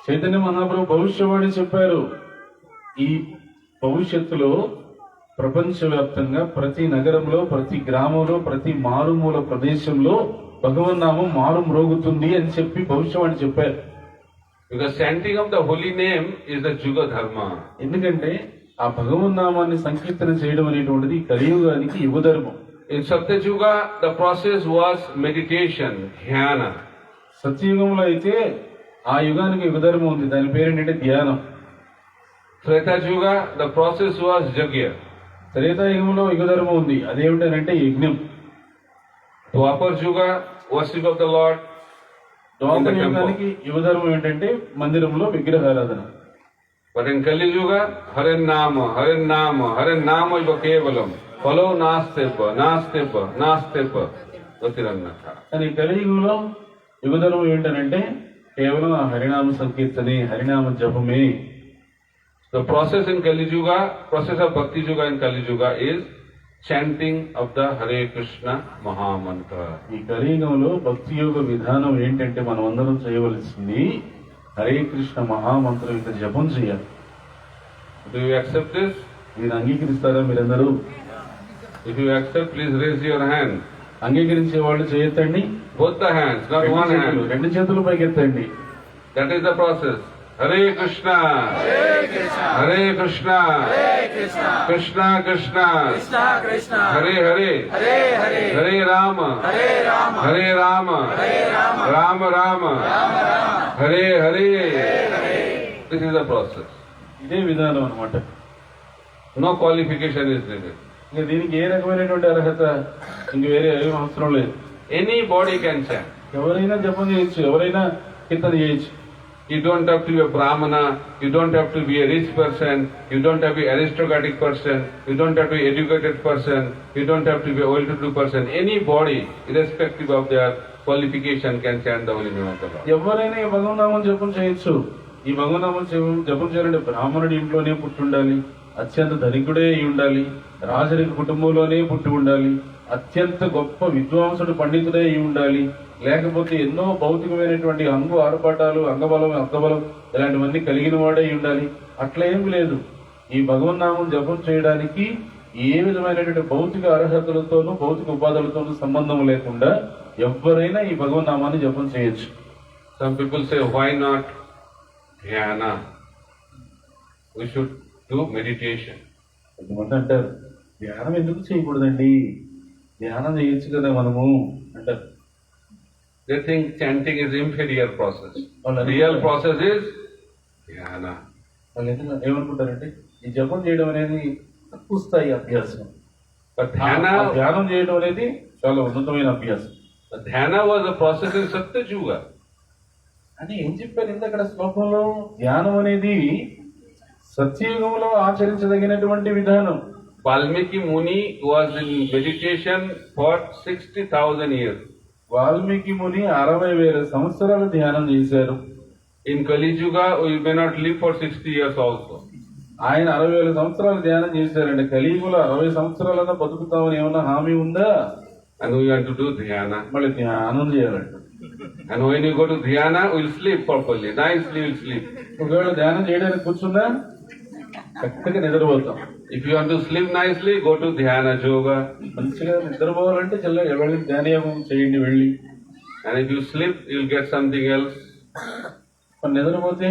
Chaitanya Mahaprabhu భవిష్యవాణి చెప్పారు. ఈ భవిష్యత్తులో ప్రపంచవ్యాప్తంగా ప్రతి నగరంలో, ప్రతి గ్రామంలో, ప్రతి మారుమూల ప్రదేశంలో భగవన్నామం మారు మ్రోగుతుంది అని చెప్పి భవిష్యవాణి చెప్పారు. Because chanting of the holy name is the Juga Dharma. ఎందుకంటే ఆ భగవన్నామాన్ని సంకీర్తన చేయడం అనేటువంటిది కలియుగానికి యుగధర్మం. In Satya Yuga, the process was meditation, dhyana. సత్యయుగంలో అయితే ఆ యుగానికి యుగధర్మం ఉంది, దాని పేరేంటంటే ధ్యానం. Treta Yuga, the process was yajna. త్రేతాయుగంలో యుగధర్మం ఉంది, అదేమిటనంటే యజ్ఞం. Dwapar Yuga, worship of the Lord. ద్వాపర యుగానికి యుగధర్మం ఏంటంటే మందిరంలో విగ్రహారాధన. But in Kali Yuga, Hare Nama iva kevalam. Follow nastepa. Gatiranatha. కానీ కలియుగంలో యుగధర్మం ఏంటనంటే కేవలం ఆ హరినామ సంకీర్తనే, హరినామ జపమే. The process in Kali Yuga, process of Bhakti Yuga in Kali Yuga is chanting of the Hare Krishna Mahamantra. ఈ కలియుగంలో భక్తి యోగ విధానం ఏంటంటే మనం అందరం చేయవలసింది హరే కృష్ణ మహామంత్రం యొక్క జపం చేయాలి. Do you accept this? మీరు అంగీకరిస్తారా? మీరందరూ If you accept, please raise your hand. అంగీకరించే వాళ్ళు చేయొద్దండి. Both the hands, not one hand. రెండు చేతులు పైకెత్తండి. That is the process. Hare Krishna, Hare Krishna, Krishna Krishna, Hare Hare, Hare Rama, Hare Rama, Rama Rama, Hare Hare. This is the process. ఇదే విధానం అన్నమాట. No qualification is needed. ఇంకా దీనికి ఏ రకమైనటువంటి అర్హత ఇంక వేరే ఏం అవసరం లేదు. Anybody can chant. ఎవరైనా జపం చేయొచ్చు, ఎవరైనా కీర్తన చేయొచ్చు. You don't have to be a brahmana, you don't have to be a rich person, you don't have to be an aristocratic person, you don't have to be an educated person, you don't have to be a well-to-do person. Anybody, irrespective of their qualification, can chant the holy name of the Lord. ఎవరైనా ఈ భగవన్నామం జపం చేయొచ్చు. ఈ భగవన్నామం జపం చేయాలంటే బ్రాహ్మణుడి ఇంట్లోనే పుట్టి ఉండాలి, అత్యంత ధనికుడే అయి ఉండాలి, రాజరిక కుటుంబంలోనే పుట్టి ఉండాలి, అత్యంత గొప్ప విద్వాంసుడు పండితుడే అయి ఉండాలి, లేకపోతే ఎన్నో భౌతికమైనటువంటి అంగు ఆర్పాటాలు, అంగబలం, అర్థబలం ఇలాంటివన్నీ కలిగిన వాడే ఉండాలి. అట్లా ఏం లేదు. ఈ భగవన్నామం జపం చేయడానికి ఏ విధమైనటువంటి భౌతిక అర్హతలతోనూ భౌతిక ఉపాధులతోనూ సంబంధం లేకుండా ఎవరైనా ఈ భగవన్నామాన్ని జపం చేయొచ్చు. Some people say, why not dhyana? We should do meditation. కొంతమంది అంటారు, ధ్యానం ఎందుకు చేయకూడదండి, ధ్యానం చేయొచ్చు కదా మనము అంటారు. They think chanting is inferior process. Real process is dhyana. వాళ్ళు ఎందుకు ఏమనుకుంటారంటే ఈ జపం చేయడం అనేది తక్కువ స్థాయి అభ్యాసం, But dhyana, ధ్యానం చేయడం అనేది చాలా ఉన్నతమైన అభ్యాసం. dhyana was a process in Satya Yuga. అని ఏం చెప్పారు ఇంతక్కడ శ్లోకంలో? ధ్యానం అనేది సత్యయుగంలో ఆచరించదగినటువంటి విధానం. Valmiki Muni was in meditation for 60,000 years. Valmiki ముని 60,000 సంవత్సరాలు ధ్యానం చేశారు. In Kali Yuga, we may not live for 60 years also. ఆయన 60,000 సంవత్సరాలు ధ్యానం చేశారండి. కలియుగంలో 60 సంవత్సరాలన్నా బతుకుతామని ఏమన్నా హామీ ఉందా? And we want to do dhyana. మళ్ళీ ధ్యానం చేయాలంట. And when you go to dhyana, we'll sleep properly. Nicely we'll sleep. ఒకవేళ ధ్యానం చేయడానికి కూర్చున్నా చక్కగా నిద్రపోతాం. If you want to sleep nicely, go to Dhyana Yoga. మంచిగా నిద్రపోవాలంటే వెళ్ళి ధ్యానయోగం చేయండి వెళ్ళి. And if you sleep, you'll get something else. మరి నిద్రపోతే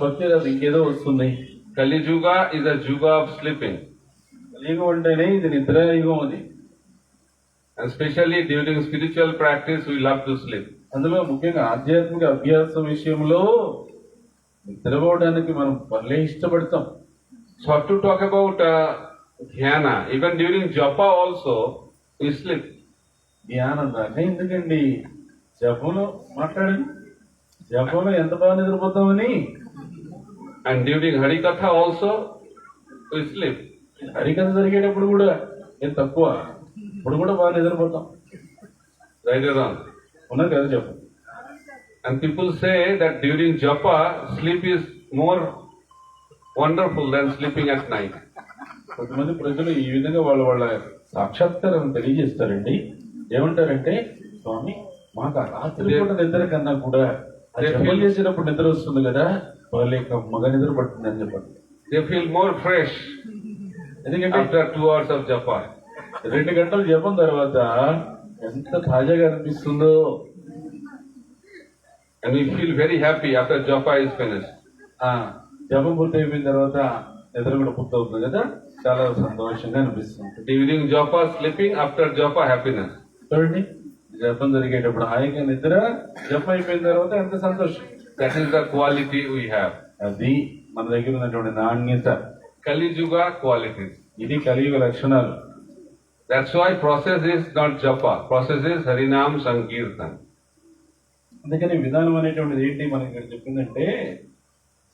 భక్తి రాదు, ఇంకేదో వస్తుంది. Kali Yuga is a Yuga of sleeping. కలియుగం అంటేనే ఇది నిద్రాయుగం అది. And especially during spiritual practice, we love to sleep. అందులో ముఖ్యంగా ఆధ్యాత్మిక అభ్యాసం విషయంలో నిద్రపోవడానికి మనం భలే ఇష్టపడతాం. So to talk about dhyana, even during japa also, we sleep. ధ్యానం దాకా ఎందుకండి, జపంలో మాట్లాడండి, జపంలో ఎంత బాగా నిద్రపోతామని. And during Harikatha also, we sleep. హరికథ జరిగేటప్పుడు కూడా ఏం తక్కువ, ఇప్పుడు కూడా బాగా నిద్రపోతాం. Right or wrong? ఉన్నారు కదా చెప్పు. And people say that during japa, sleep is more wonderful than sleeping at night. కొంతమంది ప్రజలు ఈ విధంగా వాళ్ళ సాక్షాత్కారం తెలియజేస్తారండి. ఏమంటారంటే, స్వామి మాకు ఆ రాత్రి పూట నిద్ర కన్నా కూడా ఆ జపం చేసేటప్పుడు నిద్ర వస్తుంది కదా, వాళ్ళ మగ నిద్ర పడుతుంది అని చెప్పండి. They feel more fresh ఎందుకంటే after 2 hours of japa. 2 గంటలు జపం తర్వాత ఎంత తాజాగా అనిపిస్తుందో. And we feel very happy after japa is finished. జపం పూర్తి అయిపోయిన తర్వాత నిద్ర కూడా పూర్తవుతుంది కదా, చాలా సంతోషంగా అనిపిస్తుంది. During japa sleeping, after japa happiness. చూడండి, జపం జరిగేటప్పుడు హాయిగా నిద్ర, జపం అయిపోయిన తర్వాత ఎంత సంతోషం. That is the quality we have. అది మన దగ్గర ఉన్నటువంటి నాణ్యత. Kali Yuga qualities. ఇది కలియుగ లక్షణాలు. That's why process is not japa. Process is Harinam Sankirtan. అందుకని విధానం అనేటువంటిది ఏంటి మనకి ఇక్కడ చెప్పిందంటే,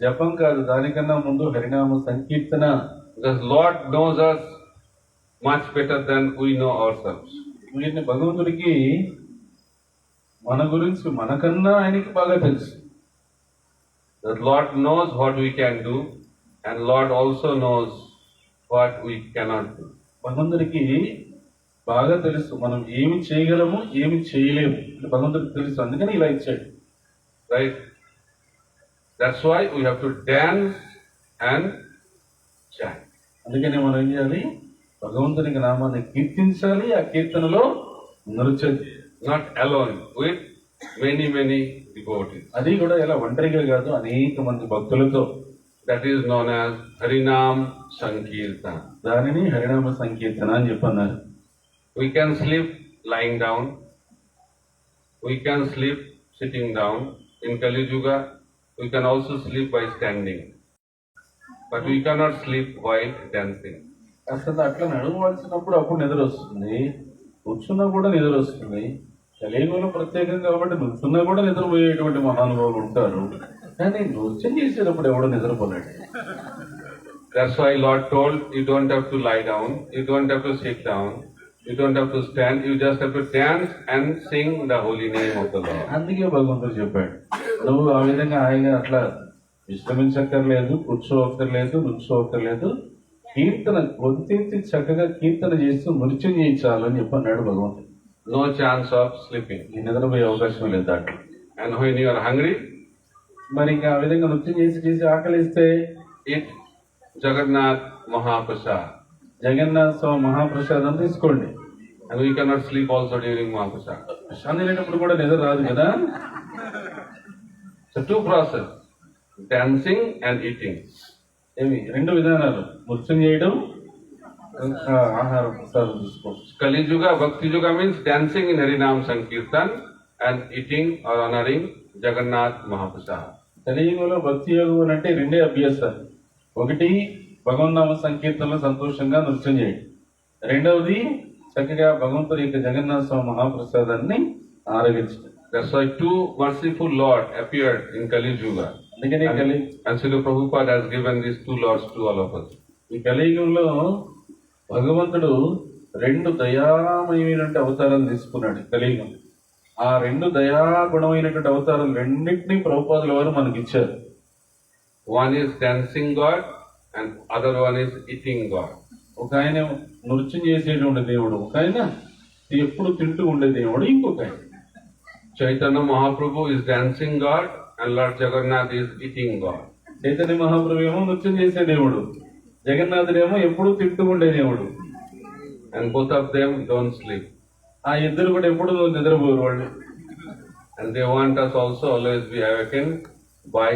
జపం కాదు, దానికన్నా ముందు హరినామ సంకీర్తన. Because Lord knows us much better than we know ourselves. వీటిని భగవంతుడికి మన గురించి మనకన్నా ఆయనకి బాగా తెలుసు. The Lord knows what we can do, and Lord also knows what we cannot do. భగవంతుడికి బాగా తెలుసు మనం ఏమి చేయగలము, ఏమి చేయలేము. భగవంతుడికి తెలుసు, అందుకని ఇలా ఇచ్చాడు. Right? That's why we have to dance and chant. అందుకని మనం ఏం చేయాలి, భగవంతునికి నామాన్ని కీర్తించాలి, ఆ కీర్తనలో నృత్యం చేయాలి. Not alone, with many devotees. అది కూడా ఎలా ఒంటరిగా కాదు, అనేక మంది భక్తులతో. That is known as Harinam Sankirtan. దానిని హరినామ సంకీర్తన అని చెప్పన్నారు. We can sleep lying down. We can sleep sitting down. In Kali Yuga, we can also sleep by standing. But we cannot sleep while dancing. అసలు అట్లా నడవలసినప్పుడు అప్పుడు నిద్ర వస్తుంది, కూర్చున్నా కూడా నిద్ర వస్తుంది. కలియుగంలో ప్రత్యేకం కాబట్టి నృత్యున్నా కూడా నిద్రపోయేటువంటి మహానుభావులు ఉంటారు. కానీ నృత్యం చేసేటప్పుడు ఎవడో నిద్రపోలేడు. That's why Lord told, you don't have to lie down, you don't have to sit down, you don't have to stand, you just have to dance and sing the holy name of the Lord. అందుకే భగవంతుడు చెప్పాడు, నువ్వు ఆ విధంగా హాయిగా అట్లా విశ్రమించక్కర్లేదు, కూర్చోక్కర్లేదు, నుంచోక్కర్లేదు, కీర్తన గొంతెత్తి చక్కగా కీర్తన చేస్తూ నృత్యం చేయించాలి అని చెప్పన్నాడు భగవంతుడు. No chance of sleeping. ఈ నిద్రపోయే అవకాశం లేదు దాంట్లో. And when you are hungry, మరి ఇంకా ఆ విధంగా నృత్యం చేసి ఆకలిస్తే eat Jagannath Mahaprasad. జగన్నాథ స్వామి మహాప్రసాదం తీసుకోండి. And we cannot sleep also during Mahaprasad. ప్రసాదం తినేటప్పుడు కూడా నిద్ర రాదు కదా. So 2 process, dancing and eating. ఏమి 2 విధానాలు, నృత్యం చేయడం, ఆహారం ప్రసాదం తీసుకోవడం. Kali Yuga, Bhakti Yuga means dancing in Harinam Sankirtan and eating or honoring Jagannath Mahaprasad. కలియుగంలో భక్తి యోగం అంటే 2 అభ్యాసాలు. ఒకటి భగవన్నామ సంకీర్తనలో సంతోషంగా నృత్యం చేయడం, రెండవది చక్కగా భగవంతుడి యొక్క జగన్నాథ స్వామి మహాప్రసాదాన్ని ఆరగించడం. That's why 2 merciful Lord appeared in Kali Yuga. అందుకని And Srila Prabhupada has given these 2 lords to all of us. ఈ కలియుగంలో భగవంతుడు 2 దయామయమైనటువంటి అవతారాలు తీసుకున్నాడు కలియుగం. ఆ 2 దయాగుణమైనటువంటి అవతారాలు రెండింటినీ ప్రభుపాదుల వారు మనకి ఇచ్చారు. One is dancing God and other one is eating God. ఒక ఆయన నృత్యం చేసేటువంటి దేవుడు, ఒక ఆయన ఎప్పుడు తింటూ ఉండే దేవుడు, ఇంకొక ఆయన Chaitanya Mahaprabhu is dancing God and Lord Jagannath is eating God. Chaitanya Mahaprabhu ఏమో నృత్యం చేసే దేవుడు, జగన్నాథుడేమో ఎప్పుడూ తింటూ ఉండే దేవుడు. and both of them don't sleep. ఆ ఇద్దరు కూడా ఎప్పుడు నిద్రపోరు వాళ్ళు. And they want us also always be awakened by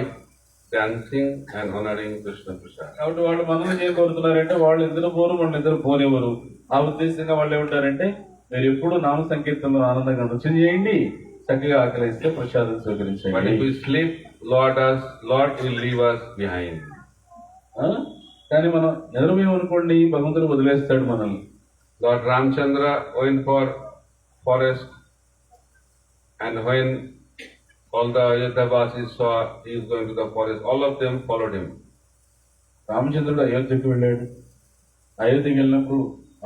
dancing and honoring Krishna Prasad. కాబట్టి వాళ్ళు మనల్ని ఏం కోరుతున్నారంటే వాళ్ళు ఇద్దరు పోరు, వాళ్ళు ఇద్దరు పోనివ్వరు. ఆ ఉద్దేశంగా వాళ్ళు ఏమంటారంటే మీరు ఎప్పుడు నామ సంకీర్తనలో ఆనందంగా నృత్యం చేయండి, చక్కగా ఆకలిస్తే ప్రసాదం But స్వీకరించండి. if we sleep, Lord will leave us behind. ఆ? కానీ మనం నిద్రపోయామనుకోండి భగవంతుడు వదిలేస్తాడు మనల్ని. Lord Ramchandra went for forest, and when all the Ayodhya-vasis saw he is going to the forest, all of them followed him. రామచంద్రుడు అయోధ్యకు వెళ్ళాడు. అయోధ్యకి వెళ్ళినప్పుడు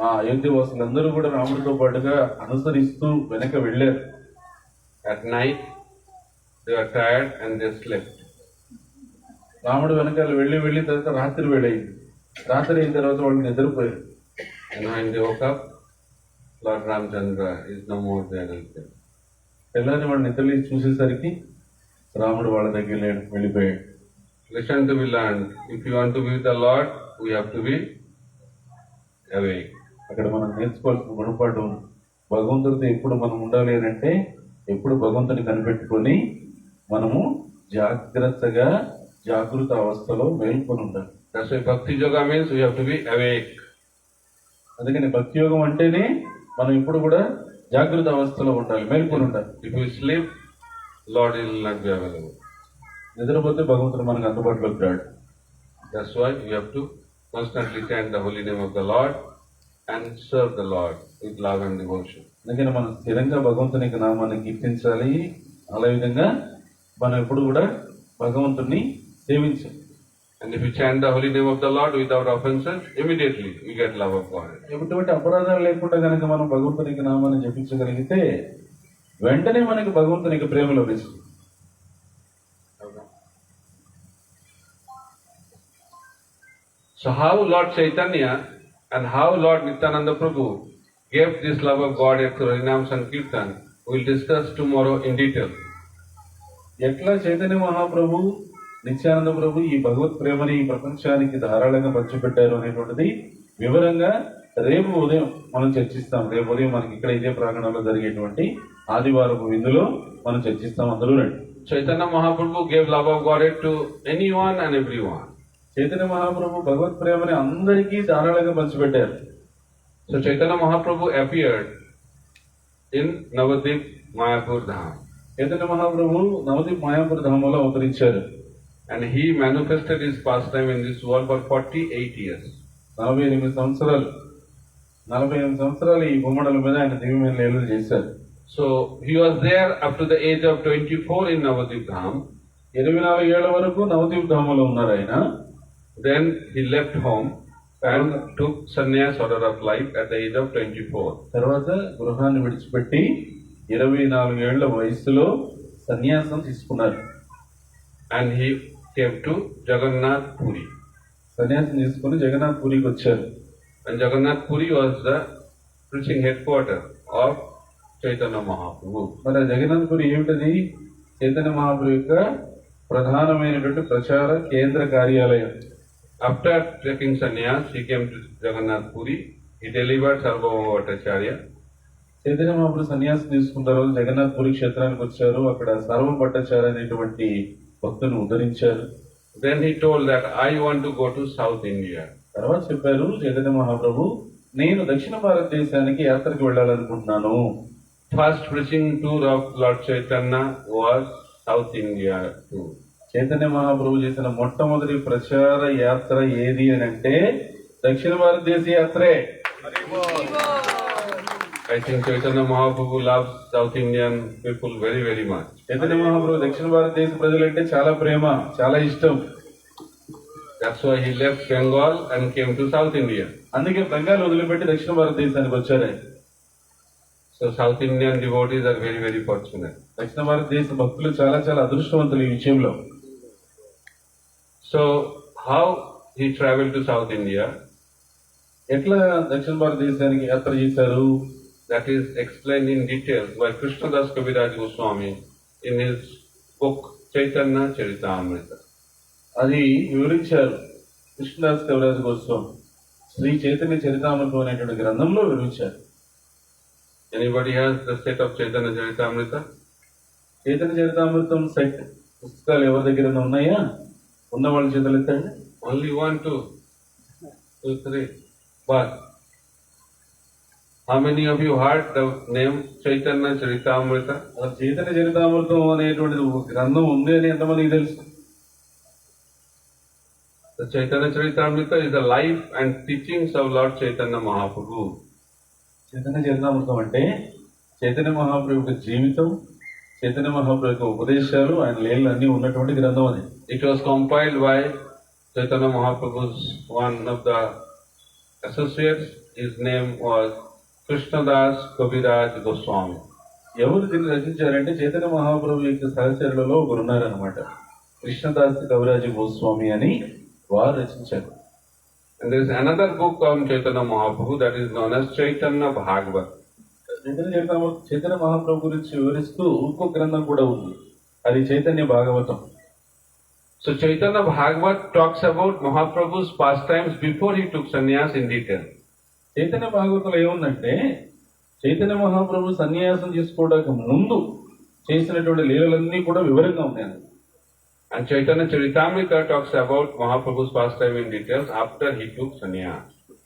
ఆ అయోధ్య వాసులందరూ కూడా రాముడితో పాటుగా అనుసరిస్తూ వెనక వెళ్ళారు. At night, they were tired and they slept. రాముడు వెనకాల వెళ్ళి తర్వాత రాత్రి వేళయింది. రాత్రి అయిన తర్వాత వాళ్ళు నిద్రపోయారు. And when they woke up, Lord Ramchandra is no more there with them. తెల్లారి వాళ్ళు నిద్రలేసి చూసేసరికి రాముడు వాళ్ళ దగ్గర లేడు, వెళ్ళిపోయాడు. Listen to be learned. If you want to be with the Lord, we have to be awake. అక్కడ మనం నేర్చుకోవాల్సిన గుణపాఠం ఉంది. భగవంతుడితో ఎప్పుడు మనం ఉండాలి అని అంటే ఎప్పుడు భగవంతుని కనిపెట్టుకొని మనము జాగ్రత్తగా జాగృత అవస్థలో మేల్కొని ఉండాలి. That's why Bhakti Yoga means we have to be awake. అందుకని భక్తి యోగం అంటేనే మనం ఇప్పుడు కూడా జాగృత అవస్థలో ఉండాలి, మేల్కొని ఉండాలి. If we sleep, Lord will not be available. నిద్రపోతే భగవంతుడు మనకు అందుబాటులోకి రాడు. That's why we have to constantly chant the holy name of the Lord and serve the Lord with love and devotion. అందుకని మనం స్థిరంగా భగవంతుని యొక్క నామాన్ని కీర్తించాలి. అలా విధంగా మనం ఎప్పుడు కూడా భగవంతుని సేవించాలి. And if we chant the holy name of the Lord without offenses, immediately we get love of God. ఎటువంటి అపరాధాలు లేకుండా కనుక మనం భగవంతునికి నామాన్ని జపించగలిగితే వెంటనే మనకి భగవంతునికి ప్రేమ లభిస్తుంది. So how Lord Chaitanya and how Lord Nityananda Prabhu gave this love of God through Harinam Sankirtan, we will discuss tomorrow in detail. ఎట్లా చైతన్య మహాప్రభు నిత్యానంద ప్రభు ఈ భగవత్ ప్రేమని ఈ ప్రపంచానికి ధారాళంగా పంచిపెట్టారు అనేటువంటిది వివరంగా రేపు ఉదయం మనం చర్చిస్తాం. రేపు ఉదయం మనకి ఇక్కడ ఇదే ప్రాంగణంలో జరిగేటువంటి ఆదివారపు విందులో మనం చర్చిస్తాం. అందరూ రండి. Chaitanya Mahaprabhu gave love of God to anyone and everyone. Chaitanya Mahaprabhu భగవత్ ప్రేమని అందరికీ ధారాళంగా పంచిపెట్టారు. So Chaitanya Mahaprabhu appeared in Navadvip Mayapur Dham. Chaitanya Mahaprabhu Navdeep Mayapur ధామంలో అవతరించారు. And he manifested his pastime in this world for 48 years. 48 సంవత్సరాలు ఈ భూమండలం మీద ఆయన దివ్యమైన లీలలు చేశారు. So he was there up to the age of 24 in Navadvip Dham. 24 ఏళ్ల వరకు నవదీప్ ధామంలో ఉన్నారు ఆయన. Then he left home and took sannyas order of life at the age of 24. తర్వాత గృహాన్ని విడిచిపెట్టి 24 ఏళ్ల వయసులో సన్యాసం తీసుకున్నారు. And he came to Jagannath Puri. సన్యాసం తీసుకుని జగన్నాథ్ పూరికి వచ్చారు. And Jagannath Puri was the preaching headquarters of Chaitanya Mahaprabhu. మరి ఆ జగన్నాథ్ పూరి ఏమిటది? చైతన్య మహాప్రభు యొక్క ప్రధానమైనటువంటి ప్రచార కేంద్ర కార్యాలయం. After taking sannyas, he came to Jagannath Puri. He delivered Sarvabhauma Bhattacharya. Chaitanya Mahaprabhu సన్యాసం తీసుకున్న తర్వాత జగన్నాథ్ పూరి క్షేత్రానికి వచ్చారు. అక్కడ సర్వ భట్టాచార్య అనేటువంటి భక్తుని ఉద్ధరించారు. Then he told that I want to go to South India. తర్వాత చెప్పారు చైతన్య మహాప్రభు, నేను దక్షిణ భారతదేశానికి యాత్రకు వెళ్ళాలనుకుంటున్నాను. First preaching tour of Lord Chaitanya was South India tour. Chaitanya Mahaprabhu చేసిన మొట్టమొదటి ప్రచార యాత్ర ఏది అని అంటే దక్షిణ భారతదేశ యాత్రే. I think Chaitanya Mahaprabhu loves South Indian people very, very much. Chaitanya Mahaprabhu దక్షిణ భారతదేశ ప్రజలంటే చాలా ప్రేమ, చాలా ఇష్టం. That's why he left Bengal and came to South India. అందుకే బెంగాల్ వదిలిపెట్టి దక్షిణ భారతదేశానికి వచ్చారు. So South Indian devotees are very, very fortunate. దక్షిణ భారతదేశ భక్తులు చాలా చాలా అదృష్టవంతులు ఈ విషయంలో. So how he traveled to South India? ఎట్లా దక్షిణ భారతదేశానికి యాత్ర చేశారు? That is explained in detail by Krishnadas Kaviraj Goswami in his book Chaitanya Charitamrita. అది వివరించారు కృష్ణదాస్ కవిరాజు గోస్వామి శ్రీ చైతన్య చరితామృతం అనేటువంటి గ్రంథంలో వివరించారు. Anybody has the set of Chaitanya Charitamrita? Chaitanya Charitamritam set పుస్తకాలు ఎవరి దగ్గర ఉన్నాయా? ఉన్న వాళ్ళ చేతులు ఎత్తండి. Only 1, 2, 3. But how many of you heard the name Chaitanya Charitamrita? అసలు చైతన్య చరితామృతం అనేటువంటిది ఒక గ్రంథం ఉంది అని ఎంతమందికి తెలుసు? The Chaitanya Charitamrita is the life and teachings of Lord Chaitanya Mahaprabhu. Chaitanya చరితామృతం అంటే చైతన్య మహాప్రభు యొక్క జీవితం, చైతన్య మహాప్రభు యొక్క ఉపదేశాలు, ఆయన లీలలు అన్ని ఉన్నటువంటి గ్రంథం అది. It was compiled by Chaitanya Mahaprabhu's one of the associates. His name was Krishnadas Kaviraj Goswami. ఎవరు దీన్ని రచించారంటే చైతన్య మహాప్రభు యొక్క సహచరులలో ఒకరు ఉన్నారనమాట. కృష్ణదాస్ కవిరాజు గోస్వామి అని వారు రచించారు. And there is another book on Chaitanya Mahaprabhu that is known as Chaitanya Bhagavad. Chaitanya Mahaprabhu గురించి వివరిస్తూ ఇంకో గ్రంథం కూడా ఉంది, అది Chaitanya Bhagavatam. So Chaitanya Bhagavad talks about Mahaprabhu's pastimes before he took sannyas in detail. Chaitanya భాగవతంలో ఏముందంటే చైతన్య మహాప్రభు సన్యాసం చేసుకోవడానికి ముందు చేసినటువంటి లీలలన్నీ కూడా వివరంగా ఉన్నాయి. And Chaitanya Charitamrita talks about Mahaprabhu's pastime in details after he took sannyas.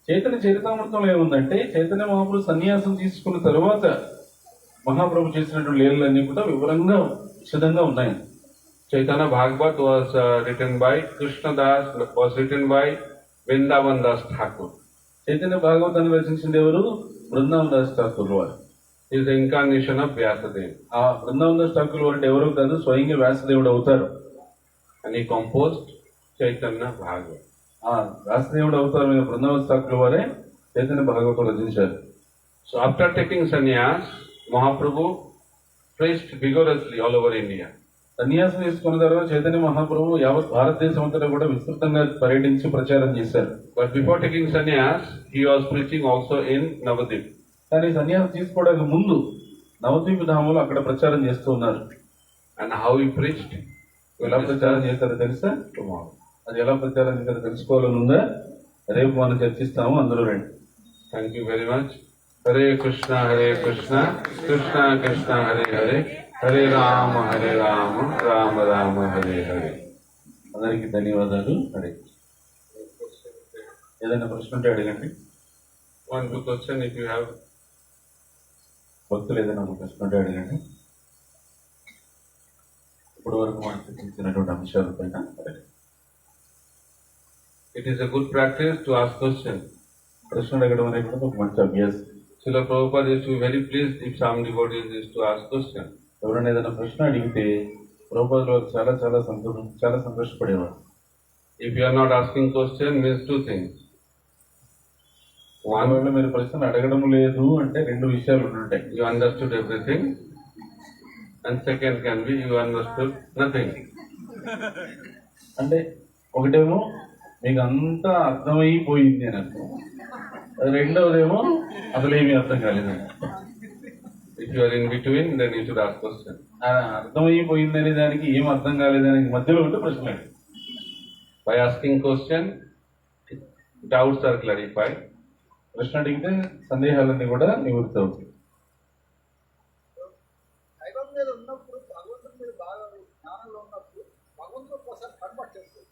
Chaitanya చరితామృతంలో ఏముందంటే చైతన్య మహాప్రభు సన్యాసం తీసుకున్న తరువాత మహాప్రభు చేసినటువంటి లీలలన్నీ కూడా వివరంగా విశదంగా ఉన్నాయి. Chaitanya Bhagavad was written by Krishnadas, was written by Vrindavan Das Thakur. Chaitanya భాగవతాన్ని రచించింది ఎవరు? బృందావన్ దాస్ ఠాకూర్ వారు. He is the incarnation of Vyasadeva. ఆ బృందావన్ దాస్ ఠాకూర్ వారు అంటే ఎవరో కాదు, స్వయంగా వ్యాసదేవుడు అవుతారు. And he composed Chaitanya Bhagavad. ఆ వ్యాసదేవుడు అవతారం మీద బృందావన్ దాస్ ఠాకూర్ వారే చైతన్య భాగవతం రచించారు. So after taking sannyas, Mahaprabhu preached vigorously all over India. సన్యాసం తీసుకున్న తర్వాత చైతన్య మహాప్రభు యావత్ భారతదేశం అంతటా కూడా విస్తృతంగా పర్యటించి ప్రచారం చేశారు. But before taking sannyas, he was preaching also in Navadvip. కానీ సన్యాసం తీసుకోవడానికి ముందు నవద్వీప ధామంలో అక్కడ ప్రచారం చేస్తూ ఉన్నారు. And how he preached, ఎలా ప్రచారం చేశారో తెలుసా? tomorrow. అది ఎలా ప్రచారం చేశారో తెలుసుకోవాలని ఉందా? రేపు మనం చర్చిస్తాము, అందరూ రండి. Thank you very much. Hare Krishna, Krishna Krishna, Hare Hare, Hare Rama, Rama Rama, Hare Hare. అందరికీ ధన్యవాదాలు. హరే. ఏదైనా ప్రశ్న ఉంటే అడగండి. One good question if you have. భక్తులు ఏదైనా ఒక ప్రశ్న ఉంటే అడగండి. ఇప్పటి వరకు మనం చర్చించినటువంటి అంశాలపైన It is a good practice to ask questions. ప్రశ్న అడగడం అనేది కూడా ఒక మంచి అభ్యాసం. Srila Prabhupada used to be very pleased if some devotees used to ask questions. ఎవరైనా ఏదైనా ప్రశ్న అడిగితే ప్రభుపాదులు చాలా సంతోషపడేవారు. If you are not asking question, means two things. One, వేళ మీరు ప్రశ్న అడగడం లేదు అంటే రెండు విషయాలు ఉంటాయి. You understood everything, and second can be you understood nothing. అంటే ఒకటేమో మీకు అంతా అర్థమైపోయింది అని అర్థం, రెండవదేమో అసలు ఏమీ అర్థం కాలేదని. If you are in between, then you should ask question. అర్థమైపోయింది అనే దానికి ఏం అర్థం కాలేదని మధ్యలో ఉంటే ప్రశ్న. By asking question, doubts are clarified. ప్రశ్న అడిగితే సందేహాలన్నీ కూడా నివృత్తి అవుతాయి. దైవం మీద ఉన్నప్పుడు భగవంతుడి మీద బాగా జ్ఞానంలో ఉన్నప్పుడు భగవంతుడు ఒకసారి కనబట్టేస్తుంది.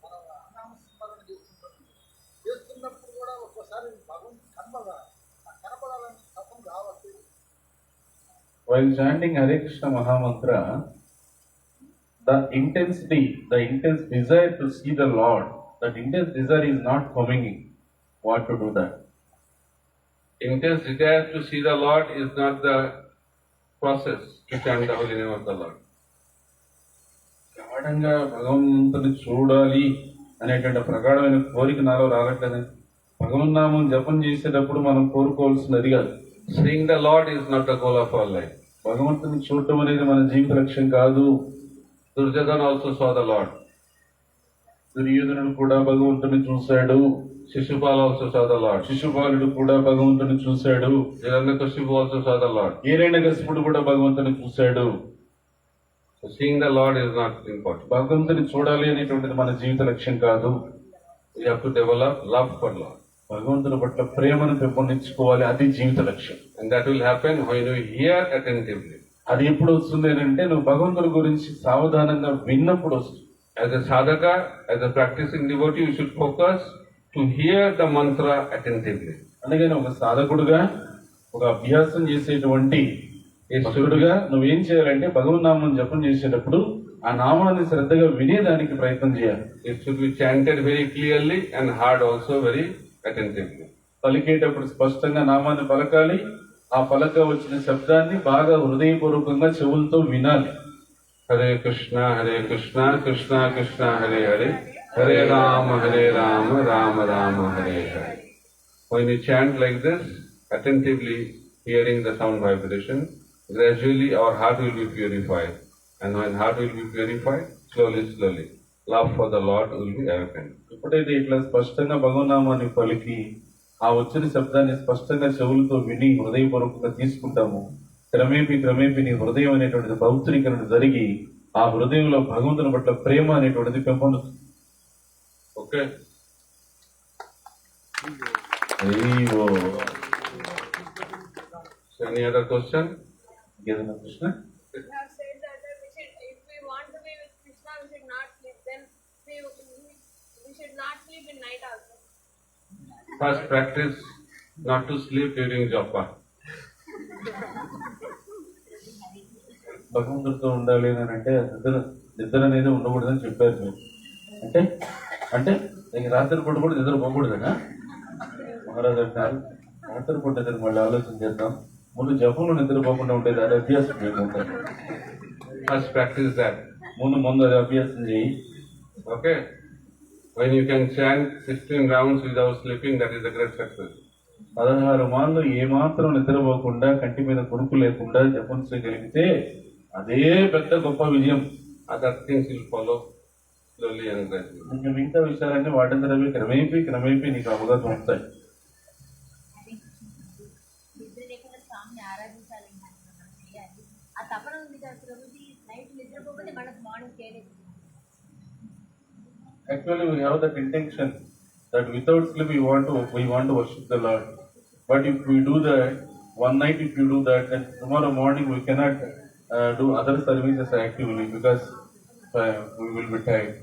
మనం అన్నామ స్మరణ చేస్తున్నప్పుడు కూడా ఒక్కోసారి భగవంతుడు కనపడాలని తప్పం కావచ్చు. While chanting Hare Krishna Mahamantra, the intense desire to see the Lord, that intense desire is not coming in. What to do that? Intense desire to see the Lord is not the process to chant the holy name of the Lord. గాఢంగా భగవంతుని చూడాలి అనేటువంటి ప్రగాఢమైన కోరిక నాలో రావట్లేదని. భగవన్నామం జపం చేసేటప్పుడు మనం కోరుకోవాల్సినది కాదు. Seeing the Lord is not the goal of our life. భగవంతుని చూడటం అనేది మన జీవిత లక్ష్యం కాదు. Duryodhana also saw the Lord. దుర్యోధనుడు కూడా భగవంతుని చూశాడు. Shishupala also saw the Lord. శిశుపాలుడు కూడా భగవంతుని చూశాడు. Hiranyakashipu also saw the Lord. హిరణ్యకశిపుడు కూడా భగవంతుని చూశాడు. So seeing the Lord is not important. భగవంతుని చూడాలి అనేటువంటిది మన జీవిత లక్ష్యం కాదు. We have to develop love for Lord. భగవంతుని పట్ల ప్రేమను పెంపొందించుకోవాలి, అది జీవిత లక్ష్యం. And that will happen when you hear attentively. అది ఎప్పుడు వస్తుంది అంటే నువ్వు భగవంతుని గురించి సావధానంగా విన్నప్పుడు వస్తుంది. As a sadhaka, as a practicing devotee, you should focus to hear the mantra attentively. అందుకని ఒక సాధకుడుగా, ఒక అభ్యాసం చేసేటువంటి భక్తుడుగా నువ్వేం చేయాలంటే భగవన్ నామం జపం చేసేటప్పుడు ఆ నామాన్ని శ్రద్ధగా వినేదానికి ప్రయత్నం చేయాలి. It should be chanted very clearly and heard also very attentively. పలికేటప్పుడు స్పష్టంగా నామాన్ని పలకాలి, ఆ పలక వచ్చిన శబ్దాన్ని బాగా హృదయపూర్వకంగా చెవులతో వినాలి. Hare Krishna, Krishna Krishna, Hare Hare, Hare Rama, Rama Rama, Hare Hare. When you chant like this, attentively hearing the sound vibration, gradually our heart will be purified. And when heart will be purified, slowly, love for the Lord will be awakened. ఎప్పుడైతే ఇట్లా స్పష్టంగా భగవన్నామాన్ని పలికి ఆ వచ్చిన శబ్దాన్ని స్పష్టంగా చెవులతో విని హృదయపూర్వకంగా తీసుకుంటాము, క్రమేపీ నీ హృదయం అనేటువంటిది పవిత్రీకరణ జరిగి ఆ హృదయంలో భగవంతుని పట్ల ప్రేమ అనేటువంటిది పెంపొందుతుంది. Okay? అయ్యో, So any other question? ఇంకేదైనా ప్రశ్న? You have said that we should, if we want to be with Krishna, we should not sleep. Then we should not sleep in night also. First practice not to sleep during japa. భగవంతుడితో ఉండాలి అని అంటే నిద్ర అనేది ఉండకూడదని చెప్పారు మీరు. అంటే అంటే నీకు రాత్రి పూట కూడా నిద్ర పోకూడదనా మహారాజు అంటారు? రాత్రి పూట నిద్ర మళ్ళీ ఆలోచన చేద్దాం. ముందు జపంలో నిద్రపోకుండా ఉండేది, అది అభ్యాసం చేయకుండా. First practice that. ముందు అది అభ్యాసం చేయి. Okay? When you can chant 16 rounds without sleeping, that is a great success. 16 మార్లు ఏమాత్రం నిద్రపోకుండా కంటి మీద కొనుక్కు లేకుండా జపం చేయగలిగితే అదే పెద్ద గొప్ప విజయం. Other things will follow slowly and gradually. ఇంకా మిగతా విషయాలన్నీ వాటిందరవి క్రమేపీ నీకు అవగాహన వస్తాయి. నిద్ర లేకుండా స్వామిని ఆరాధించాలి, మనం చేయాలి. ఆ తపన ఉంది కదా ప్రభుజీ, నైట్ నిద్రపోతే మనకు మార్నింగ్ చేయలేదు. Actually, we have that intention that without sleep we want to worship the Lord. But if we do that one night, if you do that, then tomorrow morning we cannot do other services actively because we will be tired.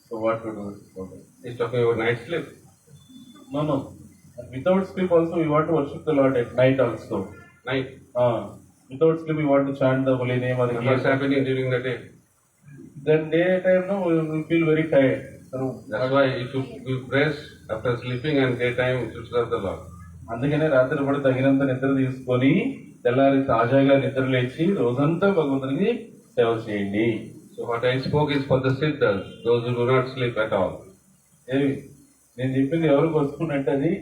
So what to do? Okay. He's talking about night sleep. No. And without sleep also we want to worship the Lord at night also. Night. Without sleep we want to chant the holy name or What's happening during the day? Then daytime no, we feel very tired. So That's why you should give rest after sleeping, and daytime you should serve the Lord. అందుకనే రాత్రి కూడా తగినంత నిద్ర తీసుకొని తెల్లారి తాజాగా నిద్ర లేచి రోజంతా భగవంతునికి సేవ చేయండి. So what I spoke is for the siddhas, those who do not sleep at all. నేను చెప్పింది ఎవరికి వస్తున్నట్టు అది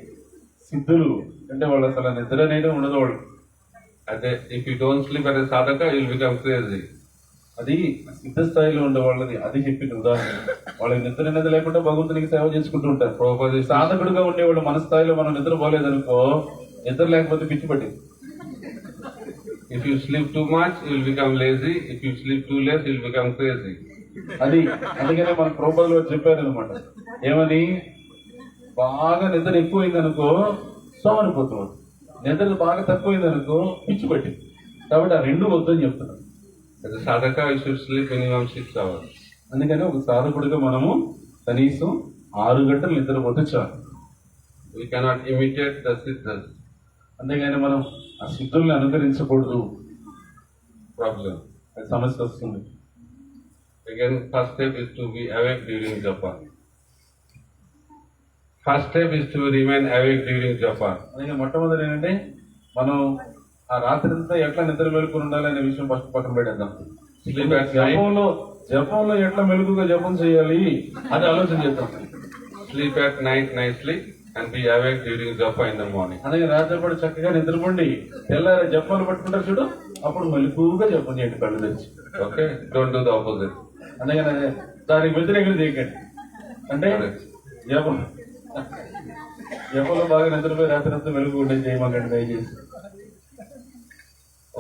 సిద్ధులు అంటే వాళ్ళు అసలు నిద్ర అనేది ఉండదు వాళ్ళు. If you don't sleep as a sadhaka, you will become crazy. అది సిద్ధ స్థాయిలో ఉండే వాళ్ళది, అది చెప్పింది ఉదాహరణ. వాళ్ళకి నిద్ర అనేది లేకుండా భగవంతునికి సేవ చేసుకుంటూ ఉంటారు. సాధకుడుగా ఉండేవాళ్ళు మన స్థాయిలో మనం నిద్ర పోలేదనుకో, నిద్ర లేకపోతే పిచ్చి పట్టింది. If you sleep too much, you will become lazy. If you sleep too less, you will become crazy. అది అందుకనే మన ప్రభువులు చెప్పారు అనమాట. ఏమని? బాగా నిద్ర ఎక్కువైందనుకో సోమరిపోతున్నాడు, నిద్ర బాగా తక్కువైందనుకో పిచ్చి పట్టింది. కాబట్టి ఆ రెండు వద్దని చెప్తున్నాడు. As a sadhaka, you should sleep minimum 6 hours. అందుకని ఒక సాధకుడిగా మనము కనీసం 6 గంటలు నిద్రపోతే చాలు. We cannot imitate the siddhas. అందుకని మనం ఆ సిద్ధుల్ని అనుకరించకూడదు. Problem. అది సమస్య వస్తుంది. Again, first step is to be awake during japa. First step is to remain awake during japa. అందుకే మొట్టమొదటి ఏంటంటే మనం ఆ రాత్రి అంతా ఎట్లా నిద్ర మెలుకుని ఉండాలనే విషయం ఫస్ట్ పక్కన పెట్టేద్దాం. Sleep at night. జపంలో ఎట్లా మెలుగుగా జపం చేయాలి అది ఆలోచన చేద్దాం. Sleep at night nicely and be awake during japa in the morning. అలాగే రాత్రి పాటు చక్కగా నిద్రపోండి, తెల్లారి జపాలు పట్టుకుంటారు చూడు, అప్పుడు మెలుకుగా జపం చేయండి కళ్ళు తెచ్చి. Okay? Don't do the opposite. అందుకని దానికి వ్యతిరేకం చేయకండి. అంటే జపంలో బాగా నిద్రపోయి రాత్రి అంతా మెలుగు ఉండేది చేయమండి దయచేసి.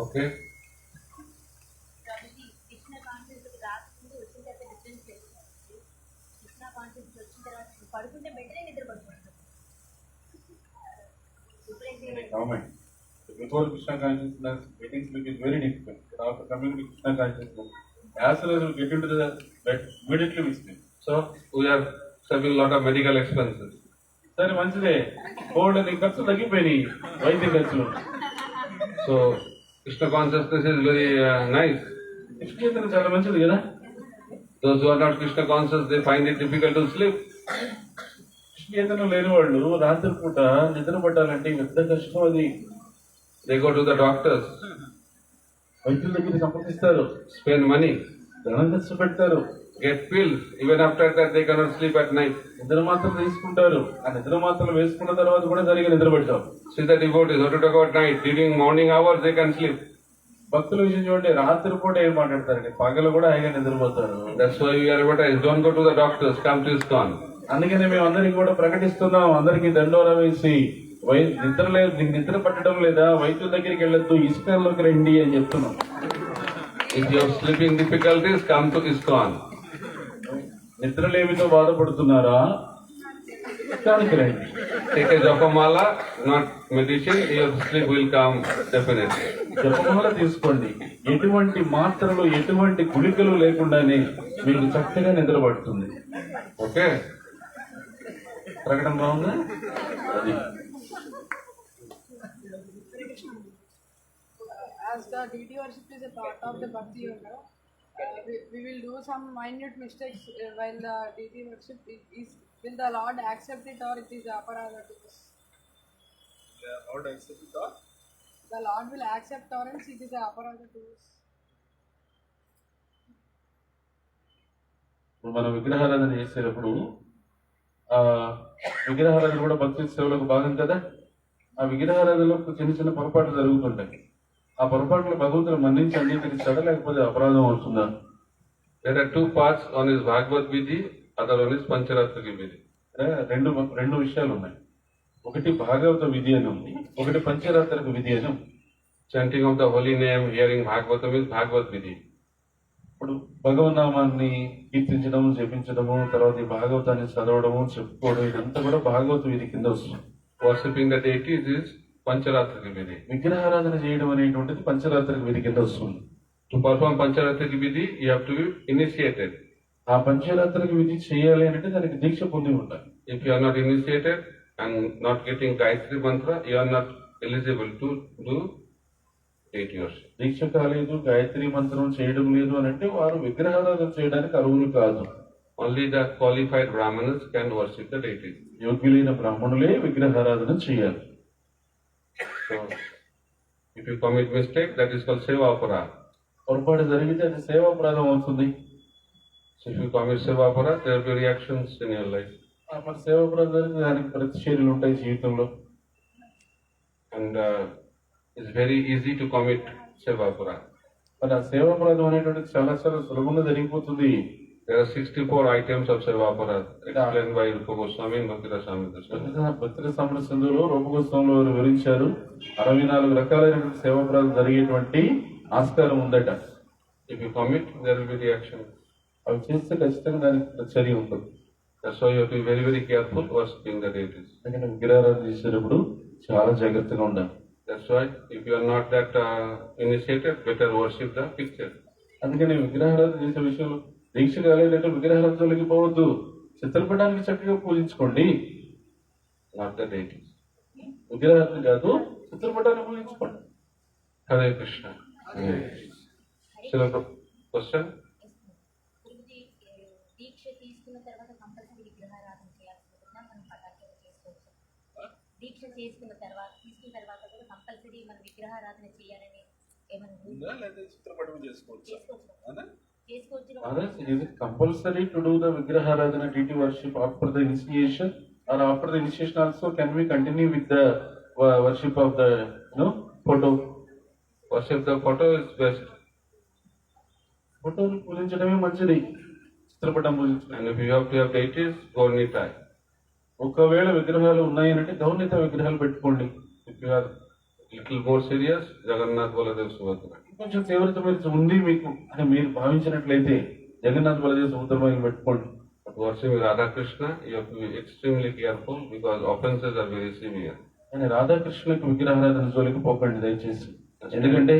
Okay? Prabhuji, Krishna conscious concept వచ్చిన తర్వాత పడుకుంటే బెటరే నిద్ర పడుకుంటాం. Comment. Before Krishna consciousness, getting sleep is very difficult. But after coming to Krishna consciousness, as soon as we get into the bed, immediately we sleep. So we are saving a lot of medical expenses. సరే మంచిదే, board అని ఖర్చు తగ్గిపోయినాయి, వైద్య ఖర్చులు. So Krishna consciousness is very nice. Krishna చాలా మంచిది కదా. Those who are not Krishna conscious, they find it difficult to sleep. Krishna లేని వాళ్ళు రాత్రిపూట నిద్ర పట్టాలంటే పెద్ద కష్టం అది. They go to the doctors, వైద్యుల దగ్గర సంప్రదిస్తారు, spend money, ధనం ఖర్చు పెడతారు, get pills. Even after that, they cannot sleep at night. నిద్ర మాత్రలు తీసుకుంటారు. ఆ నిద్ర మాత్రలు వేసుకున్న తర్వాత కూడా సరిగా నిద్ర పెట్టాం. See the devotees, what to talk about night. During morning hours, they can sleep. భక్తుల విషయం చూడండి, రాత్రిపూట ఏం మాట్లాడతారండి, పగలు కూడా హాయిగా నిద్రపోతారు. That's why we are advertised. Don't go to the doctors, come to ISKCON. అందుకనే మేము అందరికి కూడా ప్రకటిస్తున్నాం, అందరికి దండోరా వేసి, నిద్ర లేదు, నీకు నిద్ర పట్టడం లేదా, వైద్యుల దగ్గరికి వెళ్ళొద్దు, ఇస్కాన్లోకి రండి అని చెప్తున్నాం. If you have sleeping difficulties, come to ISKCON. నిద్రలేమితో బాధపడుతున్నారా, ఇస్కాన్కి రండి. Take a japamala, not medicine, your sleep will come definitely. జపమాల తీసుకోండి, ఎటువంటి మాత్రలు ఎటువంటి గుళికలు లేకుండానే మీకు చక్కగా నిద్ర పడుతుంది. Okay? ప్రకటన బాగుందా? అది As the deity worship is a part of the Bhakti Yoga, we will do some minute mistakes while the deity worship will the Lord accept it or it is aparadha to us? The Lord accept it or? The Lord will accept or else it is aparadha to us. మనం విగ్రహారాధన చేసేటప్పుడు ఆ విగ్రహారాధన కూడా భక్తి సేవలకు భాగం కదా. ఆ విగ్రహారాధనలో చిన్న చిన్న పొరపాట్లు జరుగుతుంటాయి. ఆ పొరపాట్లు భగవంతుని మన్నించి అంగీకరిస్తాడా, లేకపోతే అపరాధం అవుతుందా? There are two parts. One is Bhagavad Vidhi, other one is Pancharatra Vidhi. రెండు విషయాలు ఉన్నాయి. ఒకటి భాగవత విధి అని ఉంది, ఒకటి పంచరాత్రక విధి అని ఉంది. Chanting of the holy name, hearing Bhagavatam is Bhagavad Vidhi. ఇప్పుడు భగవన్నామాన్ని కీర్తించడం, జపించడము, తర్వాత ఈ భాగవతాన్ని చదవడము, చెప్పుకోవడం, ఇదంతా కూడా భాగవత విధి కింద వస్తుంది. Worshipping the deities is Pancharatra Vidhi. విగ్రహారాధన చేయడం అనేటువంటిది పంచరాత్రక విధి కింద వస్తుంది. To perform Pancharatra Vidhi, you have to be initiated. ఆ పంచరాత్రక విధి చేయాలి అంటే దానికి దీక్ష పొంది ఉండాలి. If you are not initiated and not getting Gayatri Mantra, you are not eligible to do deity worship. దీక్ష కాలేదు, గాయత్రి మంత్రం చేయడం లేదు అని అంటే వారు విగ్రహారాధన చేయడానికి అర్హులు కాదు. Only the qualified Brahmanas can worship the deities. యోగ్యులైన బ్రాహ్మణులే విగ్రహారాధన చేయాలి. So, if you commit mistake, that is called Seva Aparadha. పొరపాటు జరిగితే అది సేవాపరాధం అవుతుంది. So, if you commit Seva Aparadha, there will be reactions in your life. మరి సేవాపరాధం జరిగితే దానికి ప్రతిచర్యలు ఉంటాయి జీవితంలో. And it's very easy to commit Seva Aparadha. మరి ఆ సేవాపరాధం అనేటువంటిది చాలా చాలా సులభంగా జరిగిపోతుంది. There are 64 items of Seva Aparadha explained by Rupa Goswami and Bhakti-rasa Amrita. భక్తుల సమర సింధులో రూపగోస్వామిలో వారు వివరించారు, 64 రకాలైనటువంటి సేవాపరాధం జరిగేటువంటి ఆస్కారం ఉందట. If you commit, there will be reaction. అవి చేస్తే ఖచ్చితంగా దానికి చర్య ఉంటుంది. That's why you have to be very, very careful worshipping the deities. ఎందుకంటే విగ్రహారాధన చేసేటప్పుడు చాలా జాగ్రత్తగా ఉండాలి. That's why if you are not that initiated, better worship the picture. అందుకని విగ్రహారాధన చేసే విషయంలో దీక్ష కాలేదంటే విగ్రహారాధనలోకి పోవద్దు. చిత్రపటానికి చక్కగా పూజించుకోండి, Not the deities. విగ్రహారాధన కాదు, చిత్రపటాన్ని పూజించుకోండి. Hare Krishna. Shall I question? Guruji దీక్ష తీసుకున్న తర్వాత కంపల్సరీ విగ్రహారాధన చేయాల్సిందిగా మనం పటాచారం చేసుకోవచ్చు. దీక్ష తీసుకున్న తర్వాత కూడా కంపల్సరీ మనం విగ్రహారాధన చేయాలని ఏమన్నా ఉందా లేదా చిత్రపటం చేసుకోవచ్చు? చేసుకోవచ్చు. Others, is it compulsory to do the Vigraharadhana deity worship after the initiation, or after the initiation also can we continue with the worship of the photo? Worship the photo is best. ఫోటోని పూజించడమే మంచిది, చిత్రపటం పూజించడం. And if you have to have deities, go Nitai. ఒకవేళ విగ్రహాలు ఉన్నాయనంటే గౌర్ణిత విగ్రహాలు పెట్టుకోండి. If you are little more serious, Jagannath Baladev Subhadra. కొంచెం తీవ్రత మీరు ఉంది మీకు అని మీరు భావించినట్లయితే జగన్నాథ్ బలదేవ్ సముద్రమాన్ని పెట్టుకోండి. But worshiping Radha Krishna, you have to be extremely careful because offenses are very severe. కానీ రాధాకృష్ణులకు విగ్రహారాధన జోలికి పోకండి దయచేసి, ఎందుకంటే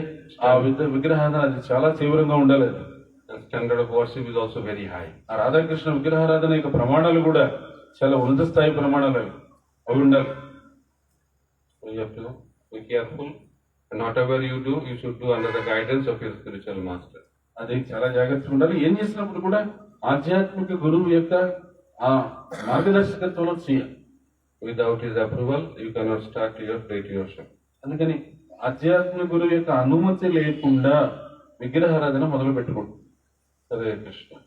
ఆ విగ్రహారాధన అది చాలా తీవ్రంగా ఉండాలి. అది The standard of worship is also very high. ఆ రాధాకృష్ణ విగ్రహారాధన యొక్క ప్రమాణాలు కూడా చాలా ఉన్నత స్థాయి ప్రమాణాలు అవి ఉండాలి. So you have to be careful. And whatever you do, you should do under the guidance of your spiritual master. అది చాలా జాగ్రత్తగా ఉండాలి. ఏం చేసినప్పుడు కూడా ఆధ్యాత్మిక గురువు యొక్క ఆ మార్గదర్శకత్వంలో చేయాలి. Without his approval, you cannot start your plate worship. అందుకని ఆధ్యాత్మిక గురువు యొక్క అనుమతి లేకుండా విగ్రహారాధన మొదలు పెట్టుకోండి. Hare Krishna.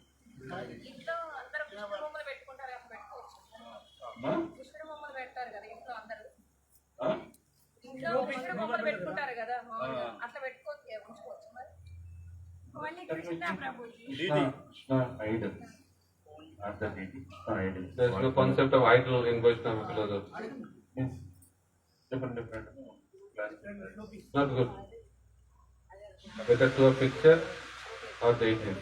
ఇంట్లో అందరూ కృష్ణ బొమ్మలు పెట్టుకుంటారు కదా, పెట్టుకోవచ్చు. కృష్ణుడి బొమ్మలు పెడతారు కదా ఇంట్లో అందరూ. ఇంట్లో కృష్ణుడి బొమ్మలు పెట్టుకుంటారు కదా మామూలుగా, అట్లా పెట్టుకోవచ్చు, ఉంచుకోవచ్చు మరి. అవన్నీ Krishna Prabhuji. Krishna Idol. There is no concept of idol in Vaishnava philosophy. Different. Not good. Better to a picture or deity.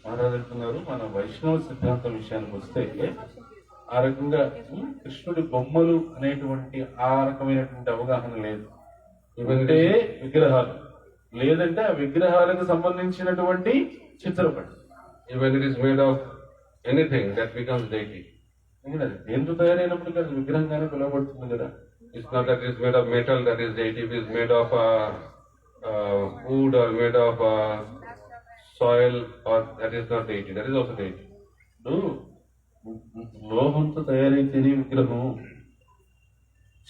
మహారాజు అంటున్నారు, మన వైష్ణవ సిద్ధాంతం విషయానికి వస్తే ఆ రకంగా కృష్ణుడి బొమ్మలు అనేటువంటి ఆ రకమైనటువంటి అవగాహన లేదు. ఇవంటే విగ్రహాలు, లేదంటే ఆ విగ్రహాలకు సంబంధించినటువంటి చిత్రపటం. Even it is made of anything that becomes deity. అది దేంతో తయారైనప్పుడు అది విగ్రహంగానే పిలువబడుతుంది కదా. It's not that it is made of metal that is deity. It is made of wood or made of soil, or that is not deity. That is also deity. ఇప్పుడు లోహంతో తయారైతేనే విగ్రహం,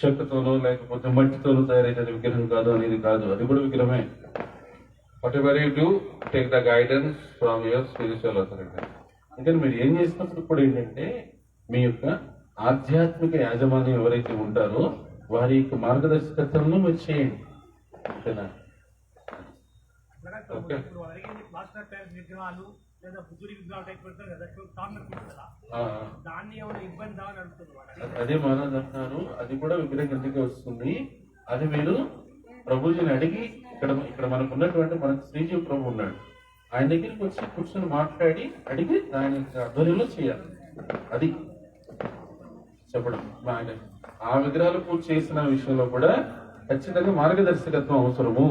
చెక్కతోనో లేకపోతే మట్టితోనో తయారైతే విగ్రహం కాదు అనేది కాదు, అది కూడా విగ్రహమే. Whatever you do, take the guidance from your spiritual authority. అందుకని మీరు ఏం చేసినప్పుడు కూడా ఏంటంటే మీ యొక్క ఆధ్యాత్మిక యాజమాన్యం ఎవరైతే ఉంటారో వారి యొక్క మార్గదర్శకత్వంలో మీరు చేయండి. ఓకేనా? Okay. ఇప్పుడు అడిగింది ప్లాస్టర్ టైప్ విగ్రహాలు లేదా బుద్ధుడి విగ్రహాలు టైప్ పెడతారు కదా, కార్నర్ కదా, దాన్ని ఏమైనా ఇబ్బంది అని అడుగుతుంది. అదే మహారాజ్ అంటున్నారు, అది కూడా విగ్రహం కిందకి వస్తుంది. అది మీరు ప్రభుజీని అడిగి ఇక్కడ మనకు ఉన్నటువంటి మనకు శ్రీజీవి ప్రభు ఉన్నాడు, ఆయన దగ్గరికి వచ్చి కూర్చొని మాట్లాడి అడిగి దాని ఆధ్వర్యంలో చేయాలి. అది చెప్పడం. ఆయన ఆ విగ్రహాలు పూజ చేసిన విషయంలో కూడా ఖచ్చితంగా మార్గదర్శకత్వం అవసరము.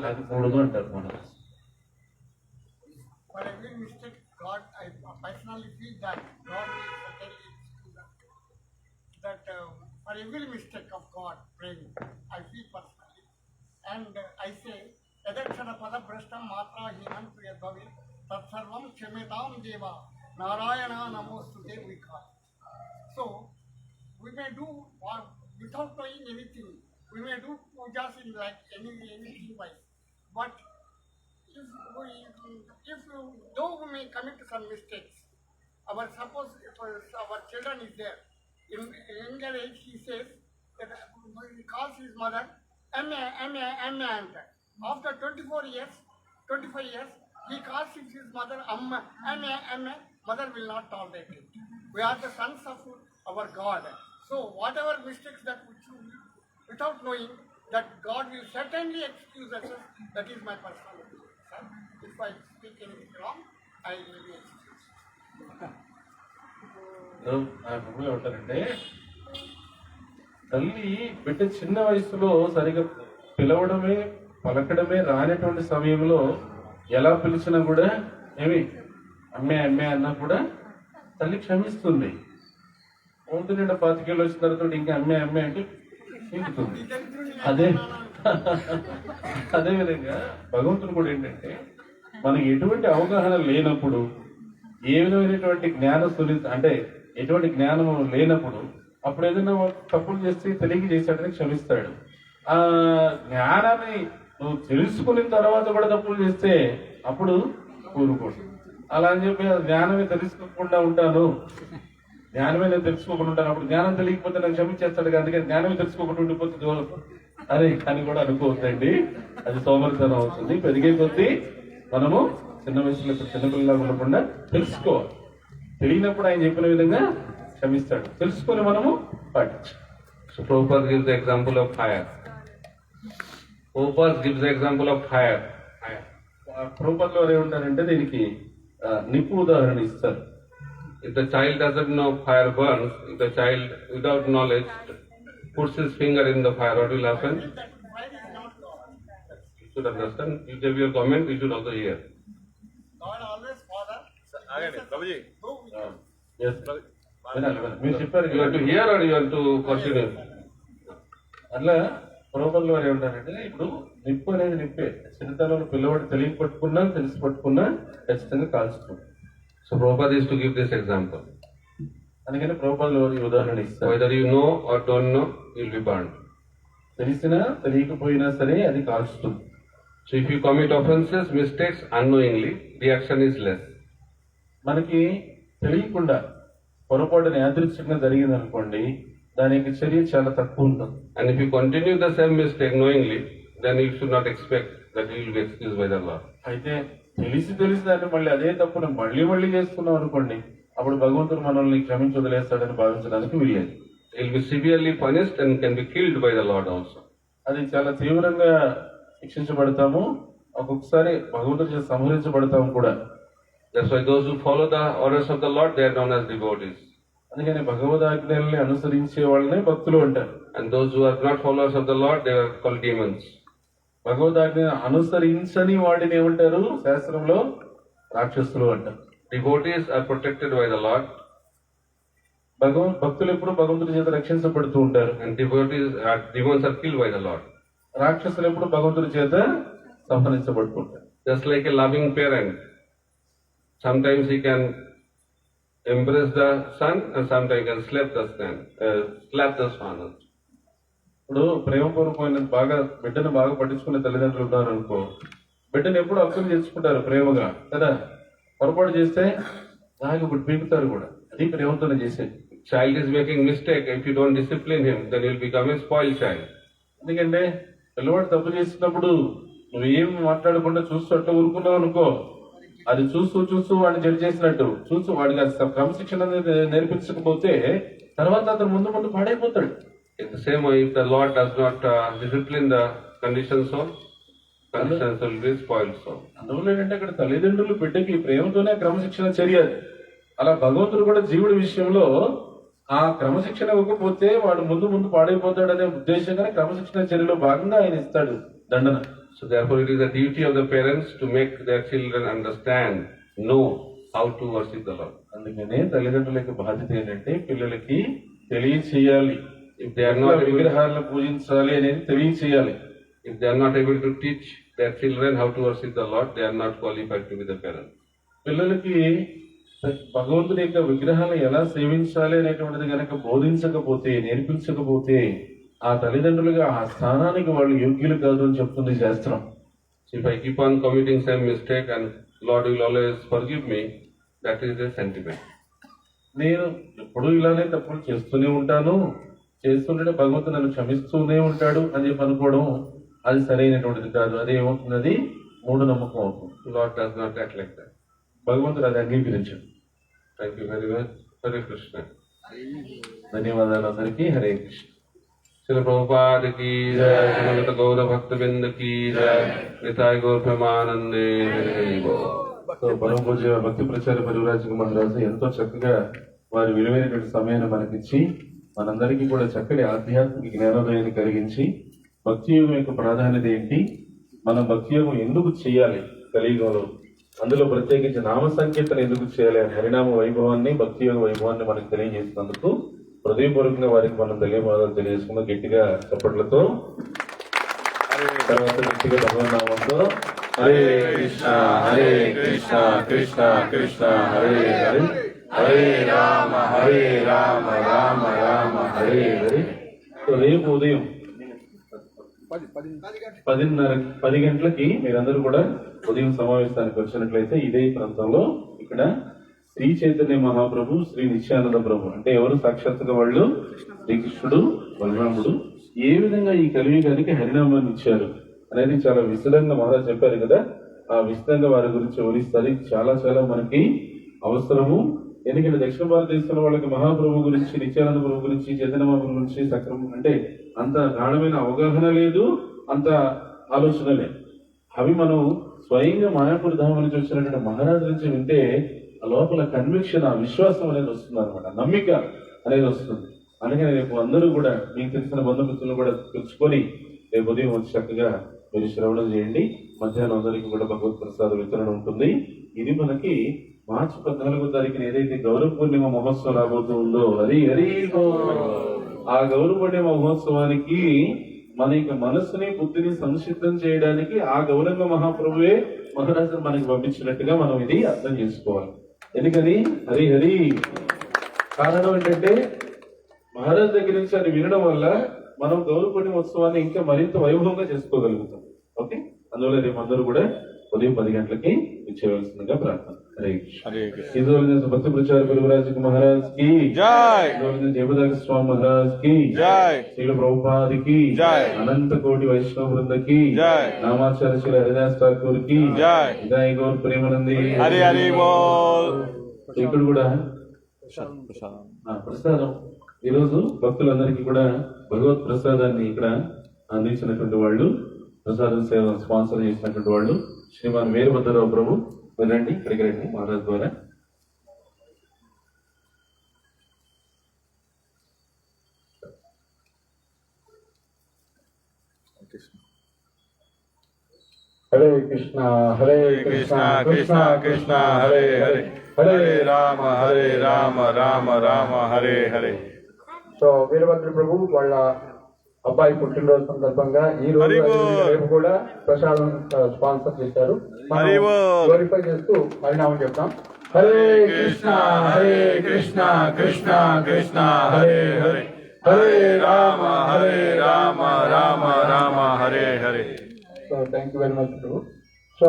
అది కూడదు అంటారు మన. For every mistake, God, I personally feel that God will certainly excuse us. That for every mistake of God, praying, I feel personally. And I say, Yadakshara pada brashtam matra hinam priyadhavi tatsarvam kshametam deva narayana namostute we call. So, we may do without knowing anything. We may do pujas in like anything wise. But if though we may commit some mistakes, suppose if our children is there, in younger age he says that he calls his mother Amma. After 24 years, 25 years, he calls his mother Amma. Mother will not tolerate it. We are the sons of our God. So whatever mistakes that we do, without knowing that God will certainly excuse us. That is my personal opinion. If I speak anything wrong, I will be excused. ఏమంటారంటే తల్లి బిడ్డ చిన్న వయసులో సరిగా పిలవడమే పలకడమే రానటువంటి సమయంలో ఎలా పిలిచినా కూడా ఏమి అమ్మే అన్నా కూడా తల్లి క్షమిస్తుంది. ఒంటి నిండా 25 ఏళ్ళు వచ్చిన తర్వాత ఇంకా అమ్మే అంటే క్షమిస్తుంది. అదే విధంగా భగవంతుడు కూడా ఏంటంటే మనకి ఎటువంటి అవగాహన లేనప్పుడు, ఏ విధమైనటువంటి అంటే ఎటువంటి జ్ఞానం లేనప్పుడు అప్పుడు ఏదైనా తప్పులు చేస్తే తెలియక చేశాడని క్షమిస్తాడు. ఆ జ్ఞానాన్ని నువ్వు తెలుసుకున్న తర్వాత కూడా తప్పులు చేస్తే అప్పుడు కూరుకోడు. అలా అని చెప్పి జ్ఞానమే తెలుసుకోకుండా ఉంటాను, జ్ఞానమే నేను తెలుసుకోకుండా ఉంటాను, అప్పుడు జ్ఞానం తెలియకపోతే నాకు క్షమించేస్తాడు కదా, అందుకని జ్ఞానమే తెలుసుకోకుండా ఉండిపోతుంది అరే అని కూడా అనుకోవద్దండి. అది సోమరితనం అవుతుంది. పెరిగే కొద్దీ మనము చిన్న వయసులో చిన్నపిల్లలా ఉండకుండా తెలుసుకోవాలి. తెలియనప్పుడు ఆయన చెప్పిన విధంగా క్షమిస్తాడు, తెలుసుకొని మనము పాటించాలి. So Prabhupada gives the example of fire. Prabhupada gives the example of fire. ప్రభుత్వంలో ఏమంటారంటే దీనికి నిప్పు ఉదాహరణ ఇస్తారు. If the child doesn't know fire burns, if the child without knowledge puts his finger in the fire, what will happen? That fire is not God. You should understand. You give your comment, we should also hear. God always Father. Though we Yes. వినాలి, వినాలి. మీరు చెప్పారు You have to hear or you have to continue? అట్లా ప్రభుత్వంలో ఏమంటారంటే ఇప్పుడు నిప్పు అనేది నిప్పే. చిన్నతనంలో పిల్లవాడు తెలియ పట్టుకున్నా తెలిసి పట్టుకున్నా ఖచ్చితంగా కాల్చుతుంది. So Prabhupada is to give this example. అందుకని ప్రభుత్వంలో ఈ ఉదాహరణ ఇస్తారు. Whether you know or don't know, you will be burned. తెలిసినా తెలియకపోయినా సరే అది కాల్చుతుంది. So if you commit offenses, mistakes unknowingly, reaction is less. మనకి తెలియకుండా పొరపాటున యాదృచ్ఛికంగా జరిగింది అనుకోండి, దాని యొక్క చర్య చాలా తక్కువ ఉంటుంది. And if you continue the same mistake knowingly, then you should not expect that you will be excused by the Lord. అయితే తెలిసి దాన్ని మళ్ళీ అదే తప్పును మళ్ళీ చేసుకున్నాం అనుకోండి, అప్పుడు భగవంతుడు మనల్ని క్షమించి వదిలేస్తాడని భావించడానికి వీల్లేదు. You will be severely punished and can be killed by the Lord also. అది చాలా తీవ్రంగా శిక్షించబడతాము, ఒక్కొక్కసారి భగవంతుడి చేత సంహరించబడతాము కూడా. That's why those who follow the orders of the Lord, they are known as devotees. అందుకని భగవదాజ్ఞల్ని అనుసరించే వాళ్ళనే భక్తులు అంటారు. And those who are not followers of the Lord, they are called demons. భగవదాజ్ఞ అనుసరించని వాడిని ఏమంటారు శాస్త్రంలో? రాక్షసులు అంటారు. Devotees are protected by the Lord, భక్తులు ఎప్పుడు భగవంతుడి చేత రక్షించబడుతూ ఉంటారు. and demons are killed by the Lord. రాక్షసులు ఎప్పుడు భగవంతుడి చేత సంహరించబడుతుంటారు. Just like a loving parent, sometimes he can embrace the son and sometimes he can slap the son. ఇప్పుడు ప్రేమపూర్వకమైన బిడ్డను బాగా పట్టించుకునే తల్లిదండ్రులు ఉన్నారు అనుకో, బిడ్డను ఎప్పుడు అర్థం చేసుకుంటారు ప్రేమగా కదా. పొరపాటు చేస్తే నాకు ఇప్పుడు పీకుతారు కూడా, అది ప్రేమతోనే చేసేది. Child is making mistake. If you don't discipline him, then he will become a spoiled child. ఎందుకంటే పిల్లవాడు తప్పు చేసినప్పుడు నువ్వేం మాట్లాడకుండా చూస్తూ అట్లా ఊరుకున్నావు అనుకో, అది చూస్తూ వాడిని జడ్జి చేసినట్టు చూస్తూ వాడికి క్రమశిక్షణ అనేది నేర్పించకపోతే తర్వాత అతను ముందు పాడైపోతాడు. In the same way, if the Lord does not discipline the conditioned soul, conditioned soul will be spoiled soul. అందువల్ల ఏంటంటే అక్కడ తల్లిదండ్రులు బిడ్డకి ప్రేమతోనే క్రమశిక్షణ చర్యాలి. అలా భగవంతుడు కూడా జీవుడి విషయంలో ఆ క్రమశిక్షణ ఇవ్వకపోతే వాడు ముందు పాడైపోతాడనే ఉద్దేశంగానే క్రమశిక్షణ చర్యలో భాగంగా ఆయన ఇస్తాడు దండన. So therefore, it is the duty of the parents to make their children understand, know how to worship the Lord. అందుకనే తల్లిదండ్రుల యొక్క బాధ్యత ఏంటంటే పిల్లలకి తెలియచేయాలి. If they are not able, విగ్రహాలను పూజించాలి అనేది తెలియచేయాలి. if they are not able to teach their children how to worship the Lord, they are not qualified to be the parents. పిల్లలకి భగవంతుడి యొక్క విగ్రహాలను ఎలా సేవించాలి అనేటువంటిది కనుక బోధించకపోతే నేర్పించకపోతే ఆ తల్లిదండ్రులుగా ఆ స్థానానికి వాళ్ళు యోగ్యులు కాదు అని చెప్తుంది శాస్త్రం. So if I keep on committing same mistake and Lord will always forgive me, that is a sentiment. నేను ఎప్పుడు ఇలానే తప్పులు చేస్తూనే ఉంటాను, చేస్తుంటే భగవంతుడు నన్ను క్షమిస్తూనే ఉంటాడు అని చెప్పి అనుకోవడం అది సరైనటువంటిది కాదు. అది ఏమవుతుంది? మూఢ నమ్మకం అవుతుంది. Lord does not act like that. భగవంతుడు అది అంగీకరించాడు. Thank you very much. Hare Krishna. ధన్యవాదాలు అందరికీ. హరే కృష్ణ. श्रील प्रभुपाद की जय, श्रीमद् गौर भक्तबिंद की जय, निताय गौर प्रेमानंदे हरि बोल. పరమ పూజ్య భక్తి ప్రచార పరివరాజక మహారాజు ఎంతో చక్కగా వారి విలువైనటువంటి సమయాన్ని మనకిచ్చి మనందరికీ కూడా చక్కటి ఆధ్యాత్మిక జ్ఞానోదయాన్ని కలిగించి భక్తి యోగం యొక్క ప్రాధాన్యత ఏంటి, మనం భక్తి యోగం ఎందుకు చేయాలి కలియుగంలో, అందులో ప్రత్యేకించి నామ సంకీర్తన ఎందుకు చేయాలి, హరినామ వైభవాన్ని భక్తి యోగ వైభవాన్ని మనకు తెలియజేసినందుకు హృదయపూర్వకంగా వారికి మనం ధన్యవాదాలు తెలియజేసుకున్నాం. గట్టిగా చప్పట్లతో తర్వాత గట్టిగా భగవన్నామంతో హరే కృష్ణ కృష్ణ కృష్ణ హరే హరే, హరే రామ రామ రామ హరే హరే. రేపు ఉదయం 10 గంటలకి మీరందరూ కూడా ఉదయం సమావేశానికి వచ్చినట్లయితే ఇదే ప్రాంతంలో ఇక్కడ శ్రీ చైతన్య మహాప్రభు, శ్రీ నిత్యానంద ప్రభు అంటే ఎవరు సాక్షాత్తుగా వాళ్ళు శ్రీకృష్ణుడు బలరాముడు ఏ విధంగా ఈ కలియుగానికి హరినామాన్ని ఇచ్చారు అనేది చాలా విశదంగా మహారాజ్ చెప్పారు కదా. ఆ విశదంగా వారి గురించి వివరిస్తారు. చాలా చాలా మనకి అవసరము. ఎందుకంటే దక్షిణ భారతదేశంలో వాళ్ళకి మహాప్రభు గురించి, నిత్యానంద ప్రభు గురించి, చైతన్య మహాప్రభు గురించి సక్రమం అంటే అంత గాఢమైన అవగాహన లేదు, అంత ఆలోచన లేదు. అవి మనం స్వయంగా మాయాపూర్ ధామం నుంచి వచ్చినటువంటి మహారాజు నుంచి వింటే ఆ లోపల కన్విక్షన్, ఆ విశ్వాసం అనేది వస్తుంది అనమాట, నమ్మిక అనేది వస్తుంది. అందుకని రేపు అందరూ కూడా మీకు తెలిసిన బంధుమిత్రులు కూడా తెచ్చుకొని రేపు ఉదయం వచ్చి చక్కగా మీరు శ్రవణం చేయండి. మధ్యాహ్నం అందరికీ కూడా భగవత్ ప్రసాద వితరణ ఉంటుంది. ఇది మనకి మార్చి 14వ తారీఖున ఏదైతే గౌరవ పూర్ణిమ మహోత్సవం రాబోతూ ఉందో హరి హరి ఆ గౌరవ పూర్ణిమ మహోత్సవానికి మన యొక్క మనస్సుని బుద్ధిని సంసిద్ధం చేయడానికి ఆ గౌరంగ మహాప్రభువే మహారాజును మనకి పంపించినట్టుగా మనం ఇది అర్థం చేసుకోవాలి. ఎందుకని హరి హరి కారణం ఏంటంటే మహారాజు దగ్గర నుంచి అది వినడం వల్ల మనం గౌరవ పూర్ణిమ ఉత్సవాన్ని ఇంకా మరింత వైభవంగా చేసుకోగలుగుతాం. ఓకే, అందువల్ల రేపు అందరూ కూడా ఉదయం 10 గంటలకి ఇచ్చేవలసిందిగా ప్రార్థన. హరే కృష్ణ. ఈ రోజు భక్తి ప్రచార గురురాజు మహారాజ్ కి జై, జయపదాక స్వామి మహారాజ్ కి జై, శ్రీల ప్రభుపాదికి జై, అనంత కోటి వైష్ణవ బృందకి జై, నామాచార్య శ్రీ హరిదాస్ ఠాకూర్ కి జై, జై గౌర్ ప్రేమానంది హరి హరి బోల్. ఇక్కడ కూడా ప్రసాదం ఈరోజు భక్తులందరికీ కూడా భగవత్ ప్రసాదాన్ని ఇక్కడ అందించినటువంటి వాళ్ళు, ప్రసాదం సేవ స్పాన్సర్ చేసినటువంటి వాళ్ళు శ్రీమాన్ వీరభద్రరావు ప్రభు. వెళ్ళండి, ఇక్కడికి రండి మహారాజ్ ద్వారా. హరే కృష్ణ హరే కృష్ణ కృష్ణ కృష్ణ హరే హరే, హరే రామ రామ రామ హరే హరే. సో వీరభద్ర ప్రభు వాళ్ళ అబ్బాయి పుట్టినరోజు సందర్భంగా ఈ రోజు రేపు కూడా ప్రసాదం స్పాన్సర్ చేశారు. గ్లోరిఫై చేస్తూ హరినామం చెప్తాం. Hare Krishna Krishna Krishna Hare Hare, Hare Rama Rama Rama Hare Hare. So thank you very much Prabhu. So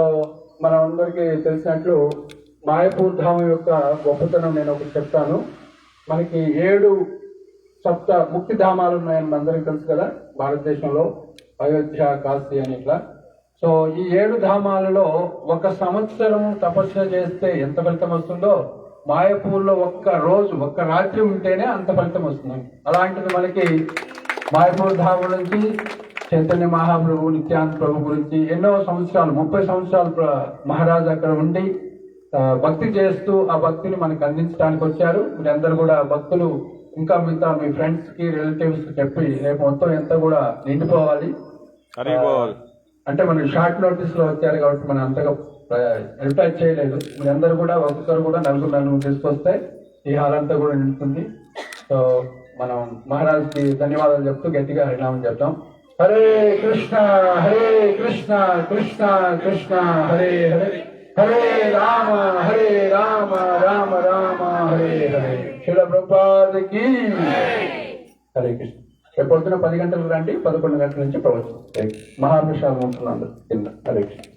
మనం అందరికీ తెలిసినట్లు మాయాపూర్ ధామం యొక్క గొప్పతనం నేను ఒకటి చెప్తాను. మనకి 7 సప్త ముక్తి ధామాలు ఉన్నాయని అందరికీ తెలుసు కదా భారతదేశంలో, అయోధ్య, కాశీ అని ఇట్లా. సో ఈ 7 ధామాలలో 1 సంవత్సరం తపస్సు చేస్తే ఎంత ఫలితం వస్తుందో మాయాపూర్లో 1 రోజు 1 రాత్రి ఉంటేనే అంత ఫలితం వస్తుంది. అలాంటిది మనకి మాయాపూర్ ధామం నుంచి చైతన్య మహాప్రభు, నిత్యానంద ప్రభు గురించి ఎన్నో సంవత్సరాలు 30 సంవత్సరాలు మహారాజు అక్కడ ఉండి భక్తి చేస్తూ ఆ భక్తిని మనకు అందించడానికి వచ్చారు. మీరందరూ కూడా భక్తులు ఇంకా మిగతా మీ ఫ్రెండ్స్ కి, రిలేటివ్స్ చెప్పి రేపు మొత్తం ఎంత కూడా నిండిపోవాలి. అంటే మనం షార్ట్ నోటీస్ లో వచ్చారు కాబట్టి మనం అంతగా అడ్వర్టైజ్ చేయలేదు. మీరందరూ కూడా ఒక్కొక్కరు కూడా నలుగురు తీసుకొస్తే ఈ హాల్ అంతా కూడా నిండుతుంది. సో మనం మహారాజ్కి ధన్యవాదాలు చెప్తూ గట్టిగా హరినామం చెప్తాం. హరే కృష్ణ కృష్ణ కృష్ణ హరే హరే, హరే రామ రామ రామ హరే హరే. శిల ప్రభుపాదకి హరే కృష్ణ. రేపు పొద్దున 10 గంటలకు రండి, 11 గంటల నుంచి ప్రవచనం మహాప్రసాదం ఉంటున్నాను కింద. హరే కృష్ణ.